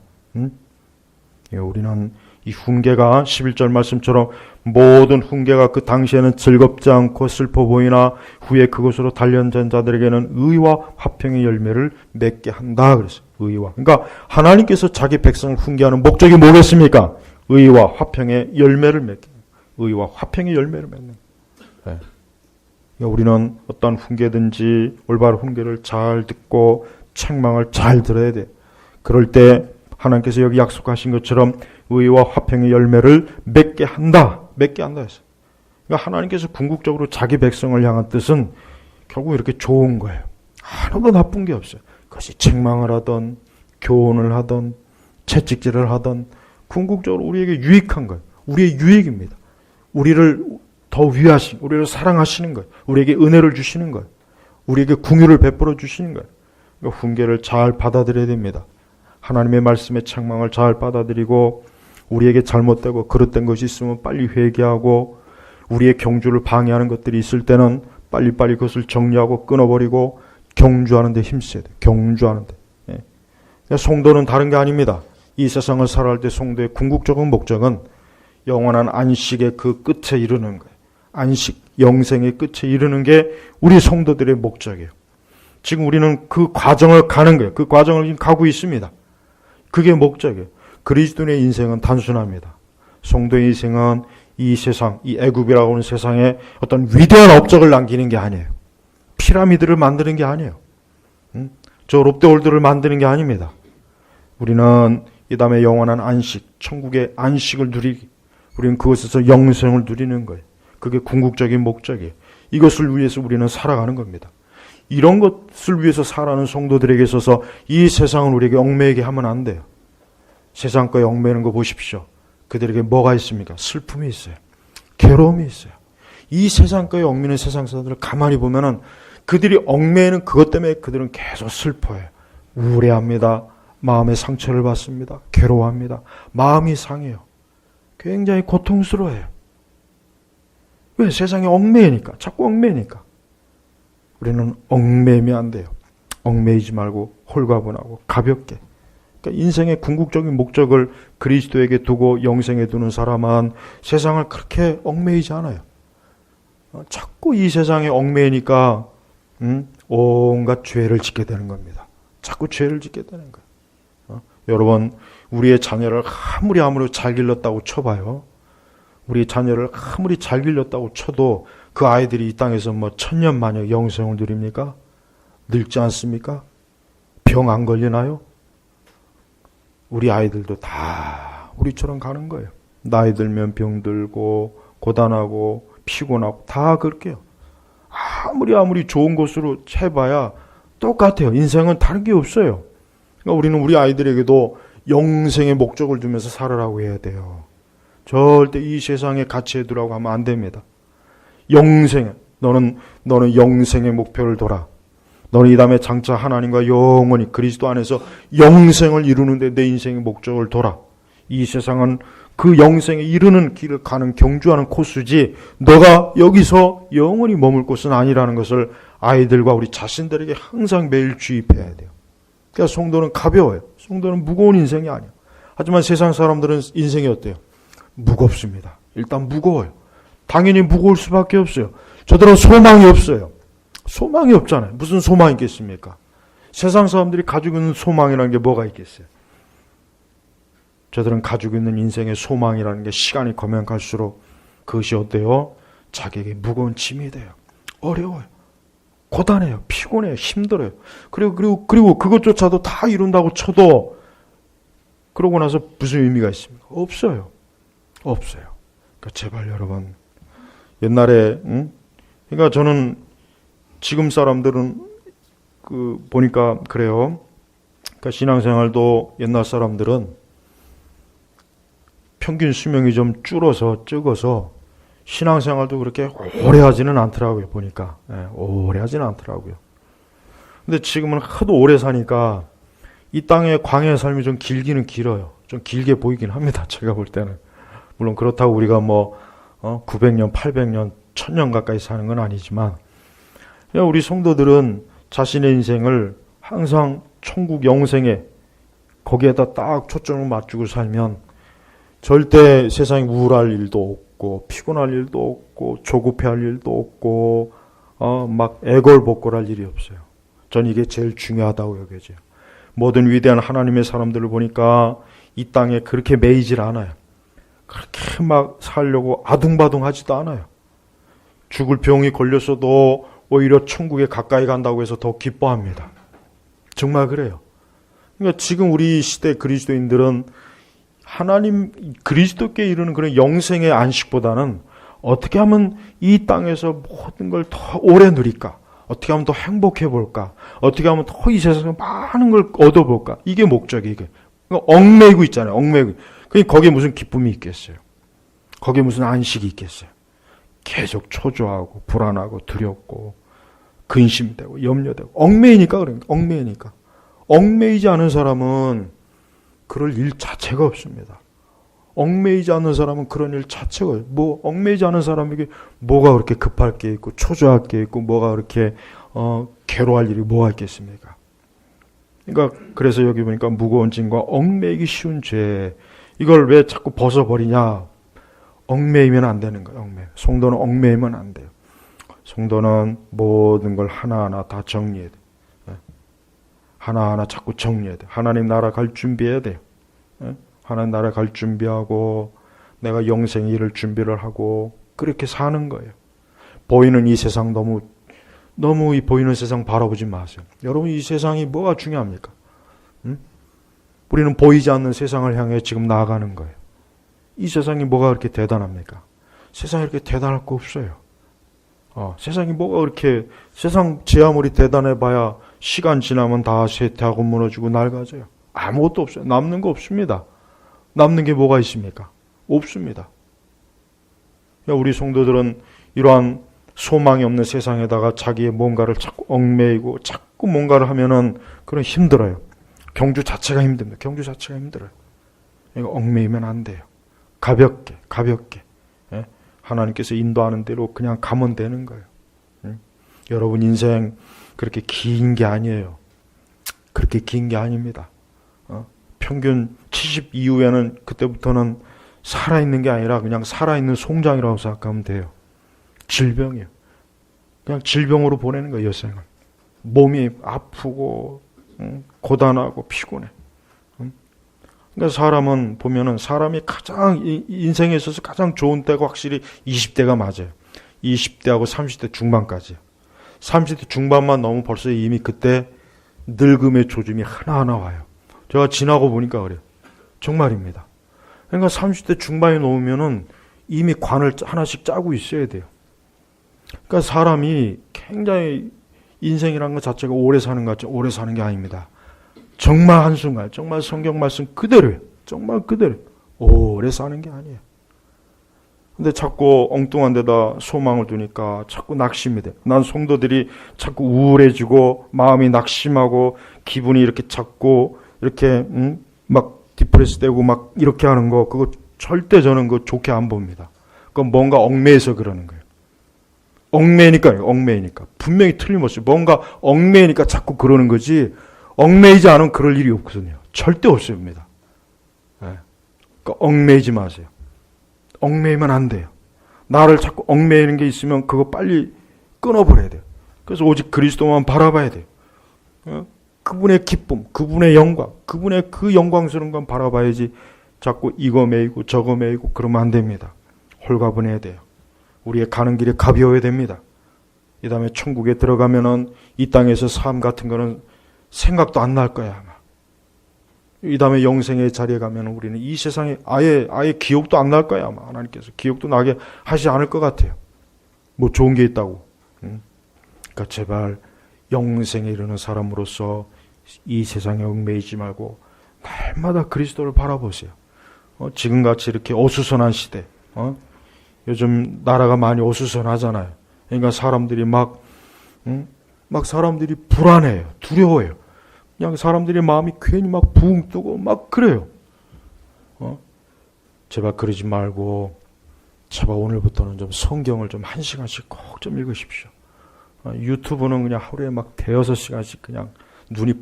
우리는 이 훈계가 11절 말씀처럼 모든 훈계가 그 당시에는 즐겁지 않고 슬퍼 보이나 후에 그것으로 단련된 자들에게는 의와 화평의 열매를 맺게 한다. 그래서 의와. 그러니까 하나님께서 자기 백성을 훈계하는 목적이 뭐겠습니까? 의와 화평의 열매를 맺게. 의와 화평의 열매를 맺는. 네. 우리는 어떤 훈계든지 올바른 훈계를 잘 듣고 책망을 잘 들어야 돼. 그럴 때 하나님께서 여기 약속하신 것처럼 의와 화평의 열매를 맺게 한다. 맺게 한다 했어요. 그러니까 하나님께서 궁극적으로 자기 백성을 향한 뜻은 결국 이렇게 좋은 거예요. 하나도 나쁜 게 없어요. 그것이 책망을 하던 교훈을 하던 채찍질을 하던 궁극적으로 우리에게 유익한 거예요. 우리의 유익입니다. 우리를 더 위하신, 우리를 사랑하시는 거예요. 우리에게 은혜를 주시는 거예요. 우리에게 긍휼을 베풀어 주시는 거예요. 그러니까 훈계를 잘 받아들여야 됩니다. 하나님의 말씀의 책망을 잘 받아들이고 우리에게 잘못되고 그릇된 것이 있으면 빨리 회개하고 우리의 경주를 방해하는 것들이 있을 때는 빨리빨리 그것을 정리하고 끊어버리고 경주하는 데 힘써야 돼요. 경주하는 데. 예. 성도는 다른 게 아닙니다. 이 세상을 살아갈 때 성도의 궁극적인 목적은 영원한 안식의 그 끝에 이르는 거예요. 안식, 영생의 끝에 이르는 게 우리 성도들의 목적이에요. 지금 우리는 그 과정을 가는 거예요. 그 과정을 지금 가고 있습니다. 그게 목적이에요. 그리스도인의 인생은 단순합니다. 성도의 인생은 이 세상, 이 애굽이라고 하는 세상에 어떤 위대한 업적을 남기는 게 아니에요. 피라미드를 만드는 게 아니에요. 저 롯데월드를 만드는 게 아닙니다. 우리는 이 다음에 영원한 안식, 천국의 안식을 누리기, 우리는 그것에서 영생을 누리는 거예요. 그게 궁극적인 목적이에요. 이것을 위해서 우리는 살아가는 겁니다. 이런 것을 위해서 살아가는 성도들에게 있어서 이 세상을 우리에게 얽매이게 하면 안 돼요. 세상 거에 얽매이는 거 보십시오. 그들에게 뭐가 있습니까? 슬픔이 있어요. 괴로움이 있어요. 이 세상 거에 얽매이는 세상 사람들을 가만히 보면은 그들이 얽매이는 그것 때문에 그들은 계속 슬퍼해요. 우울해합니다. 마음의 상처를 받습니다. 괴로워합니다. 마음이 상해요. 굉장히 고통스러워해요. 왜? 세상에 얽매이니까. 자꾸 얽매이니까. 우리는 얽매이면 안 돼요. 얽매이지 말고 홀가분하고 가볍게. 그러니까 인생의 궁극적인 목적을 그리스도에게 두고 영생에 두는 사람은 세상을 그렇게 얽매이지 않아요. 자꾸 이 세상에 얽매이니까 온갖 죄를 짓게 되는 겁니다. 자꾸 죄를 짓게 되는 거예요. 여러분, 우리의 자녀를 아무리 잘 길렀다고 쳐봐요. 우리 자녀를 아무리 잘 길렀다고 쳐도 그 아이들이 이 땅에서 뭐 천년만년 영생을 누립니까? 늙지 않습니까? 병 안 걸리나요? 우리 아이들도 다 우리처럼 가는 거예요. 나이 들면 병들고 고단하고 피곤하고 다 그렇게요. 아무리 좋은 것으로 해봐야 똑같아요. 인생은 다른 게 없어요. 그러니까 우리는 우리 아이들에게도 영생의 목적을 두면서 살아라고 해야 돼요. 절대 이 세상에 가치에 두라고 하면 안 됩니다. 영생, 너는 영생의 목표를 둬라. 너는 이 다음에 장차 하나님과 영원히 그리스도 안에서 영생을 이루는데 내 인생의 목적을 둬라. 이 세상은 그 영생에 이르는 길을 가는 경주하는 코스지 너가 여기서 영원히 머물 곳은 아니라는 것을 아이들과 우리 자신들에게 항상 매일 주입해야 돼요. 그러니까 성도는 가벼워요. 성도는 무거운 인생이 아니에요. 하지만 세상 사람들은 인생이 어때요? 무겁습니다. 일단 무거워요. 당연히 무거울 수밖에 없어요. 저들은 소망이 없어요. 소망이 없잖아요. 무슨 소망이 있겠습니까? 세상 사람들이 가지고 있는 소망이라는 게 뭐가 있겠어요? 저들은 가지고 있는 인생의 소망이라는 게 시간이 가면 갈수록 그것이 어때요? 자기에게 무거운 짐이 돼요. 어려워요. 고단해요. 피곤해요. 힘들어요. 그리고 그것조차도 다 이룬다고 쳐도 그러고 나서 무슨 의미가 있습니까? 없어요. 없어요. 그러니까 제발 여러분, 옛날에 그러니까 저는 지금 사람들은 보니까 그래요. 그러니까 신앙생활도 옛날 사람들은 평균 수명이 좀 적어서 신앙생활도 그렇게 오래 하지는 않더라고요. 보니까 오래 하지는 않더라고요. 근데 지금은 하도 오래 사니까 이 땅의 광야의 삶이 좀 길기는 길어요. 좀 길게 보이긴 합니다. 제가 볼 때는. 물론 그렇다고 우리가 900년, 800년, 1000년 가까이 사는 건 아니지만, 우리 성도들은 자신의 인생을 항상 천국 영생에 거기에다 딱 초점을 맞추고 살면 절대 세상에 우울할 일도 없고 피곤할 일도 없고 조급해할 일도 없고 막 애걸복걸할 일이 없어요. 전 이게 제일 중요하다고 여겨져요. 모든 위대한 하나님의 사람들을 보니까 이 땅에 그렇게 매이질 않아요. 그렇게 막 살려고 아둥바둥하지도 않아요. 죽을 병이 걸렸어도 오히려 천국에 가까이 간다고 해서 더 기뻐합니다. 정말 그래요. 그러니까 지금 우리 시대 그리스도인들은 하나님 그리스도께 이르는 그런 영생의 안식보다는 어떻게 하면 이 땅에서 모든 걸 더 오래 누릴까? 어떻게 하면 더 행복해 볼까? 어떻게 하면 더 이 세상에 많은 걸 얻어볼까? 이게 목적이 이게. 얽매이고 있잖아요. 얽매이고. 거기에 무슨 기쁨이 있겠어요? 거기에 무슨 안식이 있겠어요? 계속 초조하고 불안하고 두렵고 근심되고 염려되고 얽매이니까 그러니까 얽매이니까. 얽매이지 않은 사람은 그럴 일 자체가 없습니다. 얽매이지 않는 사람은 그런 일 자체가 얽매이지 않은 사람에게 뭐가 그렇게 급할 게 있고 초조할 게 있고 뭐가 그렇게 괴로워할 일이 뭐가 있겠습니까? 그러니까 그래서 여기 보니까 무거운 짐과 얽매이기 쉬운 죄 이걸 왜 자꾸 벗어버리냐? 얽매이면 안 되는 거예요. 성도는 얽매이면 안 돼요. 성도는 모든 걸 하나하나 다 정리해야 돼요. 하나하나 자꾸 정리해야 돼요. 하나님 나라 갈 준비해야 돼요. 하나님 나라 갈 준비하고 내가 영생의 일을 준비를 하고 그렇게 사는 거예요. 보이는 이 세상 너무 이 보이는 세상 바라보지 마세요. 여러분 이 세상이 뭐가 중요합니까? 우리는 보이지 않는 세상을 향해 지금 나아가는 거예요. 이 세상이 뭐가 그렇게 대단합니까? 세상이 이렇게 대단할 거 없어요. 세상이 뭐가 그렇게 세상 제 아무리 대단해봐야 시간 지나면 다 쇠퇴하고 무너지고 낡아져요. 아무것도 없어요. 남는 거 없습니다. 남는 게 뭐가 있습니까? 없습니다. 우리 성도들은 이러한 소망이 없는 세상에다가 자기의 뭔가를 자꾸 얽매이고 자꾸 뭔가를 하면은 그런 힘들어요. 경주 자체가 힘듭니다. 경주 자체가 힘들어요. 이거 얽매이면 안 돼요. 가볍게 하나님께서 인도하는 대로 그냥 가면 되는 거예요. 여러분 인생 그렇게 긴 게 아니에요. 그렇게 긴 게 아닙니다. 평균 70 이후에는 그때부터는 살아있는 게 아니라 그냥 살아있는 송장이라고 생각하면 돼요. 질병이에요. 그냥 질병으로 보내는 거예요. 여생을. 몸이 아프고 고단하고 피곤해. 그러니까 사람은 보면은 사람이 가장 인생에 있어서 가장 좋은 때가 확실히 20대가 맞아요. 20대하고 30대 중반까지요. 30대 중반만 넘으면 벌써 이미 그때 늙음의 조짐이 하나하나 와요. 제가 지나고 보니까 그래요. 정말입니다. 그러니까 30대 중반에 넘으면은 이미 관을 하나씩 짜고 있어야 돼요. 그러니까 사람이 굉장히 인생이라는 것 자체가 오래 사는 것 같죠. 오래 사는 게 아닙니다. 정말 한순간, 정말 성경 말씀 그대로예요. 정말 그대로. 오래 사는 게 아니에요. 근데 자꾸 엉뚱한 데다 소망을 두니까 자꾸 낙심이 돼. 난 성도들이 자꾸 우울해지고 마음이 낙심하고 기분이 이렇게 자꾸 이렇게 막 디프레스 되고 막 이렇게 하는 거 그거 절대 저는 그거 좋게 안 봅니다. 그건 뭔가 얽매여서 그러는 거예요. 얽매이니까요. 얽매이니까. 분명히 틀림없이 뭔가 얽매이니까 자꾸 그러는 거지 얽매이지 않으면 그럴 일이 없거든요. 절대 없습니다. 네. 그러니까 얽매이지 마세요. 얽매이면 안 돼요. 나를 자꾸 얽매이는 게 있으면 그거 빨리 끊어버려야 돼요. 그래서 오직 그리스도만 바라봐야 돼요. 그분의 기쁨, 그분의 영광, 그분의 그 영광스러운 건 바라봐야지 자꾸 이거 매이고 저거 매이고 그러면 안 됩니다. 홀가분해야 돼요. 우리의 가는 길이 가벼워야 됩니다. 이 다음에 천국에 들어가면은 이 땅에서 삶 같은 거는 생각도 안 날 거야 아마. 이 다음에 영생의 자리에 가면 우리는 이 세상에 아예 기억도 안 날 거야. 아마 하나님께서 기억도 나게 하지 않을 것 같아요. 뭐 좋은 게 있다고. 그러니까 제발 영생에 이르는 사람으로서 이 세상에 얽매이지 말고 날마다 그리스도를 바라보세요. 지금같이 이렇게 어수선한 시대, 요즘 나라가 많이 어수선하잖아요. 그러니까 사람들이 막 사람들이 불안해요. 두려워요. 그냥 사람들의 마음이 괜히 막 붕 뜨고 막 그래요. 제발 그러지 말고 제발 오늘부터는 좀 성경을 좀 1시간씩 꼭 좀 읽으십시오. 유튜브는 그냥 하루에 막 대여섯 시간씩 그냥 눈이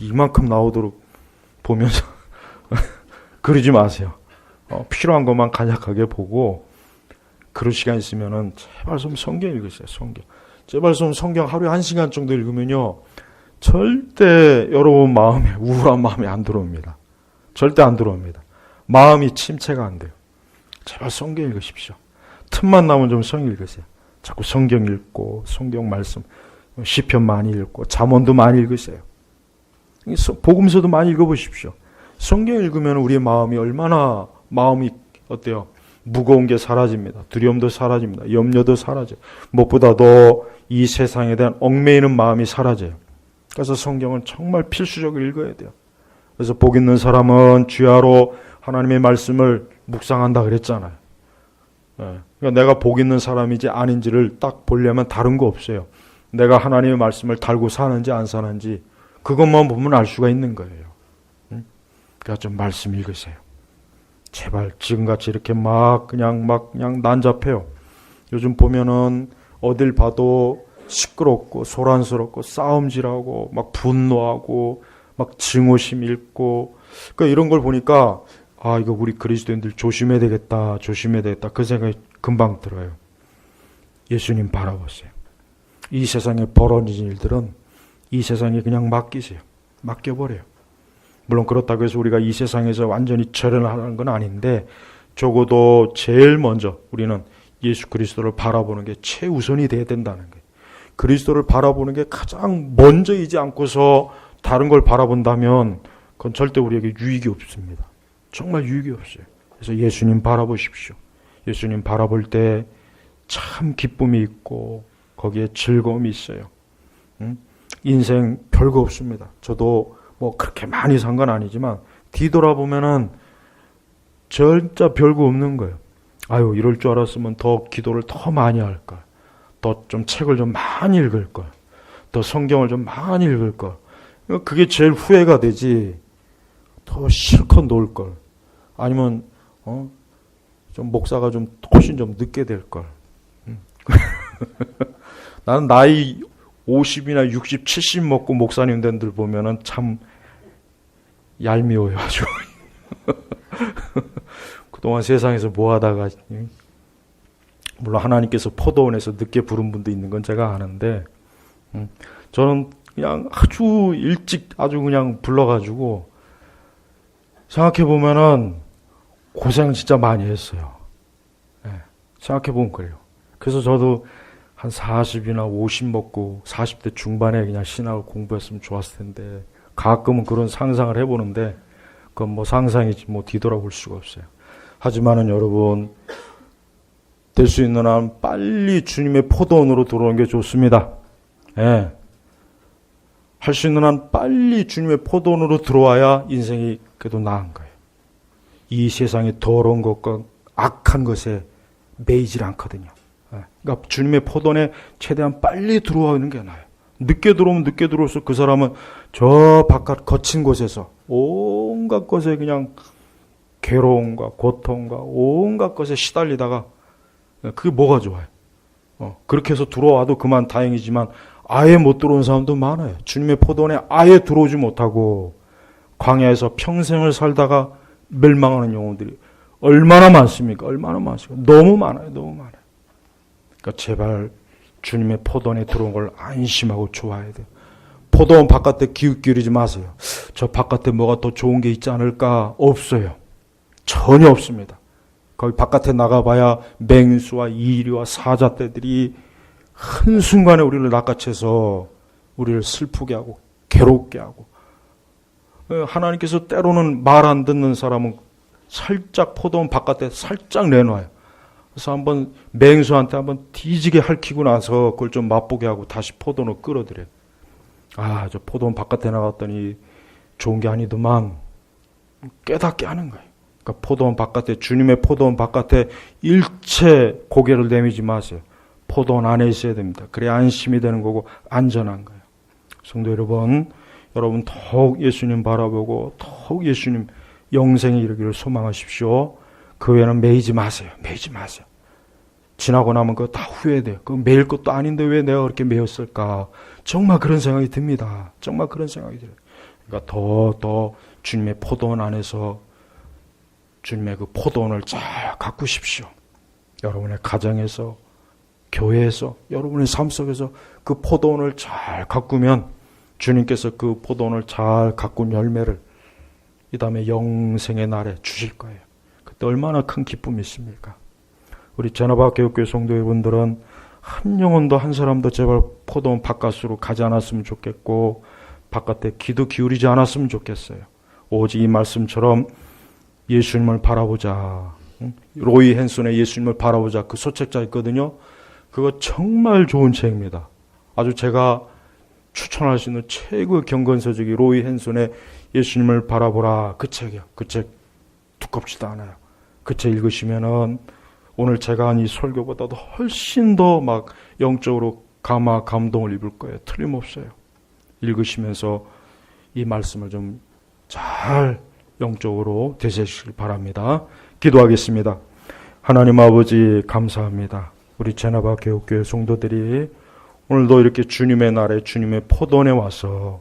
이만큼 나오도록 보면서 그러지 마세요. 필요한 것만 간략하게 보고 그럴 시간 있으면은 제발 좀 성경 읽으세요. 성경. 제발 좀 성경 하루에 1시간 정도 읽으면요. 절대 여러분 마음에 우울한 마음이 안 들어옵니다. 절대 안 들어옵니다. 마음이 침체가 안 돼요. 제발 성경 읽으십시오. 틈만 나면 좀 성경 읽으세요. 자꾸 성경 읽고 성경 말씀 시편 많이 읽고 잠언도 많이 읽으세요. 복음서도 많이 읽어보십시오. 성경 읽으면 우리의 마음이 얼마나 마음이 어때요? 무거운 게 사라집니다. 두려움도 사라집니다. 염려도 사라져요. 무엇보다도 이 세상에 대한 얽매이는 마음이 사라져요. 그래서 성경은 정말 필수적으로 읽어야 돼요. 그래서 복 있는 사람은 주야로 하나님의 말씀을 묵상한다 그랬잖아요. 그러니까 내가 복 있는 사람인지 아닌지를 딱 보려면 다른 거 없어요. 내가 하나님의 말씀을 달고 사는지 안 사는지 그것만 보면 알 수가 있는 거예요. 그러니까 좀 말씀 읽으세요. 제발 지금같이 이렇게 그냥 난잡해요. 요즘 보면은 어딜 봐도 시끄럽고 소란스럽고 싸움질하고 막 분노하고 막 증오심 읽고 그러니까 이런 걸 보니까 이거 우리 그리스도인들 조심해야 되겠다 그 생각이 금방 들어요. 예수님 바라보세요. 이 세상에 벌어진 일들은 이 세상에 그냥 맡기세요. 맡겨버려요. 물론 그렇다고 해서 우리가 이 세상에서 완전히 절연하는 건 아닌데 적어도 제일 먼저 우리는 예수 그리스도를 바라보는 게 최우선이 돼야 된다는 거예요. 그리스도를 바라보는 게 가장 먼저이지 않고서 다른 걸 바라본다면 그건 절대 우리에게 유익이 없습니다. 정말 유익이 없어요. 그래서 예수님 바라보십시오. 예수님 바라볼 때 참 기쁨이 있고 거기에 즐거움이 있어요. 인생 별거 없습니다. 저도 뭐 그렇게 많이 산 건 아니지만 뒤돌아보면은 진짜 별거 없는 거예요. 이럴 줄 알았으면 더 기도를 더 많이 할 걸. 더 좀 책을 좀 많이 읽을 걸. 더 성경을 좀 많이 읽을 걸. 그게 제일 후회가 되지. 더 실컷 놀 걸. 아니면 좀 목사가 좀 훨씬 좀 늦게 될 걸. 나는 나이 50이나 60, 70 먹고 목사님 된들 보면은 참 얄미워요, 아주. 그동안 세상에서 뭐 하다가, 물론 하나님께서 포도원에서 늦게 부른 분도 있는 건 제가 아는데, 저는 그냥 아주 일찍 아주 그냥 불러가지고, 생각해보면은 고생 진짜 많이 했어요. 생각해보면 그래요. 그래서 저도 한 40이나 50 먹고 40대 중반에 그냥 신학을 공부했으면 좋았을 텐데 가끔은 그런 상상을 해보는데 그건 뭐 상상이지 뭐 뒤돌아볼 수가 없어요. 하지만은 여러분 될 수 있는 한 빨리 주님의 포도원으로 들어오는 게 좋습니다. 할 수 있는 한 빨리 주님의 포도원으로 들어와야 인생이 그래도 나은 거예요. 이 세상의 더러운 것과 악한 것에 매이질 않거든요. 그러니까 주님의 포도원에 최대한 빨리 들어오는 게 나아요. 늦게 들어오면 늦게 들어올수록 그 사람은 저 바깥 거친 곳에서 온갖 것에 그냥 괴로움과 고통과 온갖 것에 시달리다가 그게 뭐가 좋아요? 그렇게 해서 들어와도 그만 다행이지만 아예 못 들어온 사람도 많아요. 주님의 포도원에 아예 들어오지 못하고 광야에서 평생을 살다가 멸망하는 영혼들이 얼마나 많습니까? 얼마나 많습니까? 너무 많아요. 너무 많아요. 그러니까 제발 주님의 포도원에 들어온 걸 안심하고 좋아해야 돼요. 포도원 바깥에 기웃기울이지 마세요. 저 바깥에 뭐가 더 좋은 게 있지 않을까? 없어요. 전혀 없습니다. 거기 바깥에 나가봐야 맹수와 이리와 사자떼들이 한순간에 우리를 낚아채서 우리를 슬프게 하고 괴롭게 하고 하나님께서 때로는 말 안 듣는 사람은 살짝 포도원 바깥에 살짝 내놔요. 그래서 한번 맹수한테 한번 뒤지게 핥히고 나서 그걸 좀 맛보게 하고 다시 포도원을 끌어들여요. 아, 저 포도원 바깥에 나갔더니 좋은 게 아니더만 깨닫게 하는 거예요. 그러니까 포도원 바깥에, 주님의 포도원 바깥에 일체 고개를 내미지 마세요. 포도원 안에 있어야 됩니다. 그래야 안심이 되는 거고 안전한 거예요. 성도 여러분 더욱 예수님 바라보고 더욱 예수님 영생에 이르기를 소망하십시오. 그 외에는 매이지 마세요. 매이지 마세요. 지나고 나면 그거 다 후회돼요. 그거 매일 것도 아닌데 왜 내가 그렇게 매였을까? 정말 그런 생각이 듭니다. 정말 그런 생각이 들어요. 그러니까 더 주님의 포도원 안에서 주님의 그 포도원을 잘 가꾸십시오. 여러분의 가정에서, 교회에서, 여러분의 삶 속에서 그 포도원을 잘 가꾸면 주님께서 그 포도원을 잘 가꾼 열매를 이 다음에 영생의 날에 주실 거예요. 그때 얼마나 큰 기쁨이 있습니까? 우리 제나바 교육교회 성도 여러분들은 한 영혼도 한 사람도 제발 포도원 바깥으로 가지 않았으면 좋겠고 바깥에 귀도 기울이지 않았으면 좋겠어요. 오직 이 말씀처럼 예수님을 바라보자. 로이 헨슨의 예수님을 바라보자. 그 소책자 있거든요. 그거 정말 좋은 책입니다. 아주 제가 추천할 수 있는 최고의 경건서적이 로이 헨슨의 예수님을 바라보라. 그 책이요. 그 책 두껍지도 않아요. 그 책 읽으시면은 오늘 제가 한 이 설교보다도 훨씬 더 막 영적으로 감동을 입을 거예요. 틀림없어요. 읽으시면서 이 말씀을 좀 잘 영적으로 되새기시길 바랍니다. 기도하겠습니다. 하나님 아버지 감사합니다. 우리 제나바 교육교회 성도들이 오늘도 이렇게 주님의 날에 주님의 포도원에 와서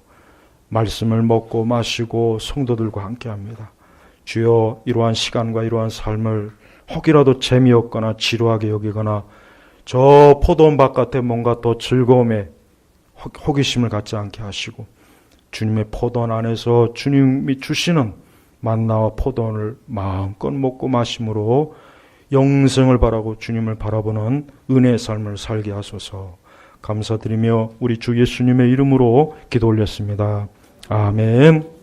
말씀을 먹고 마시고 성도들과 함께합니다. 주여 이러한 시간과 이러한 삶을 혹이라도 재미없거나 지루하게 여기거나 저 포도원 바깥에 뭔가 더 즐거움에 호기심을 갖지 않게 하시고 주님의 포도원 안에서 주님이 주시는 만나와 포도원을 마음껏 먹고 마심으로 영생을 바라고 주님을 바라보는 은혜의 삶을 살게 하소서. 감사드리며 우리 주 예수님의 이름으로 기도 올렸습니다. 아멘.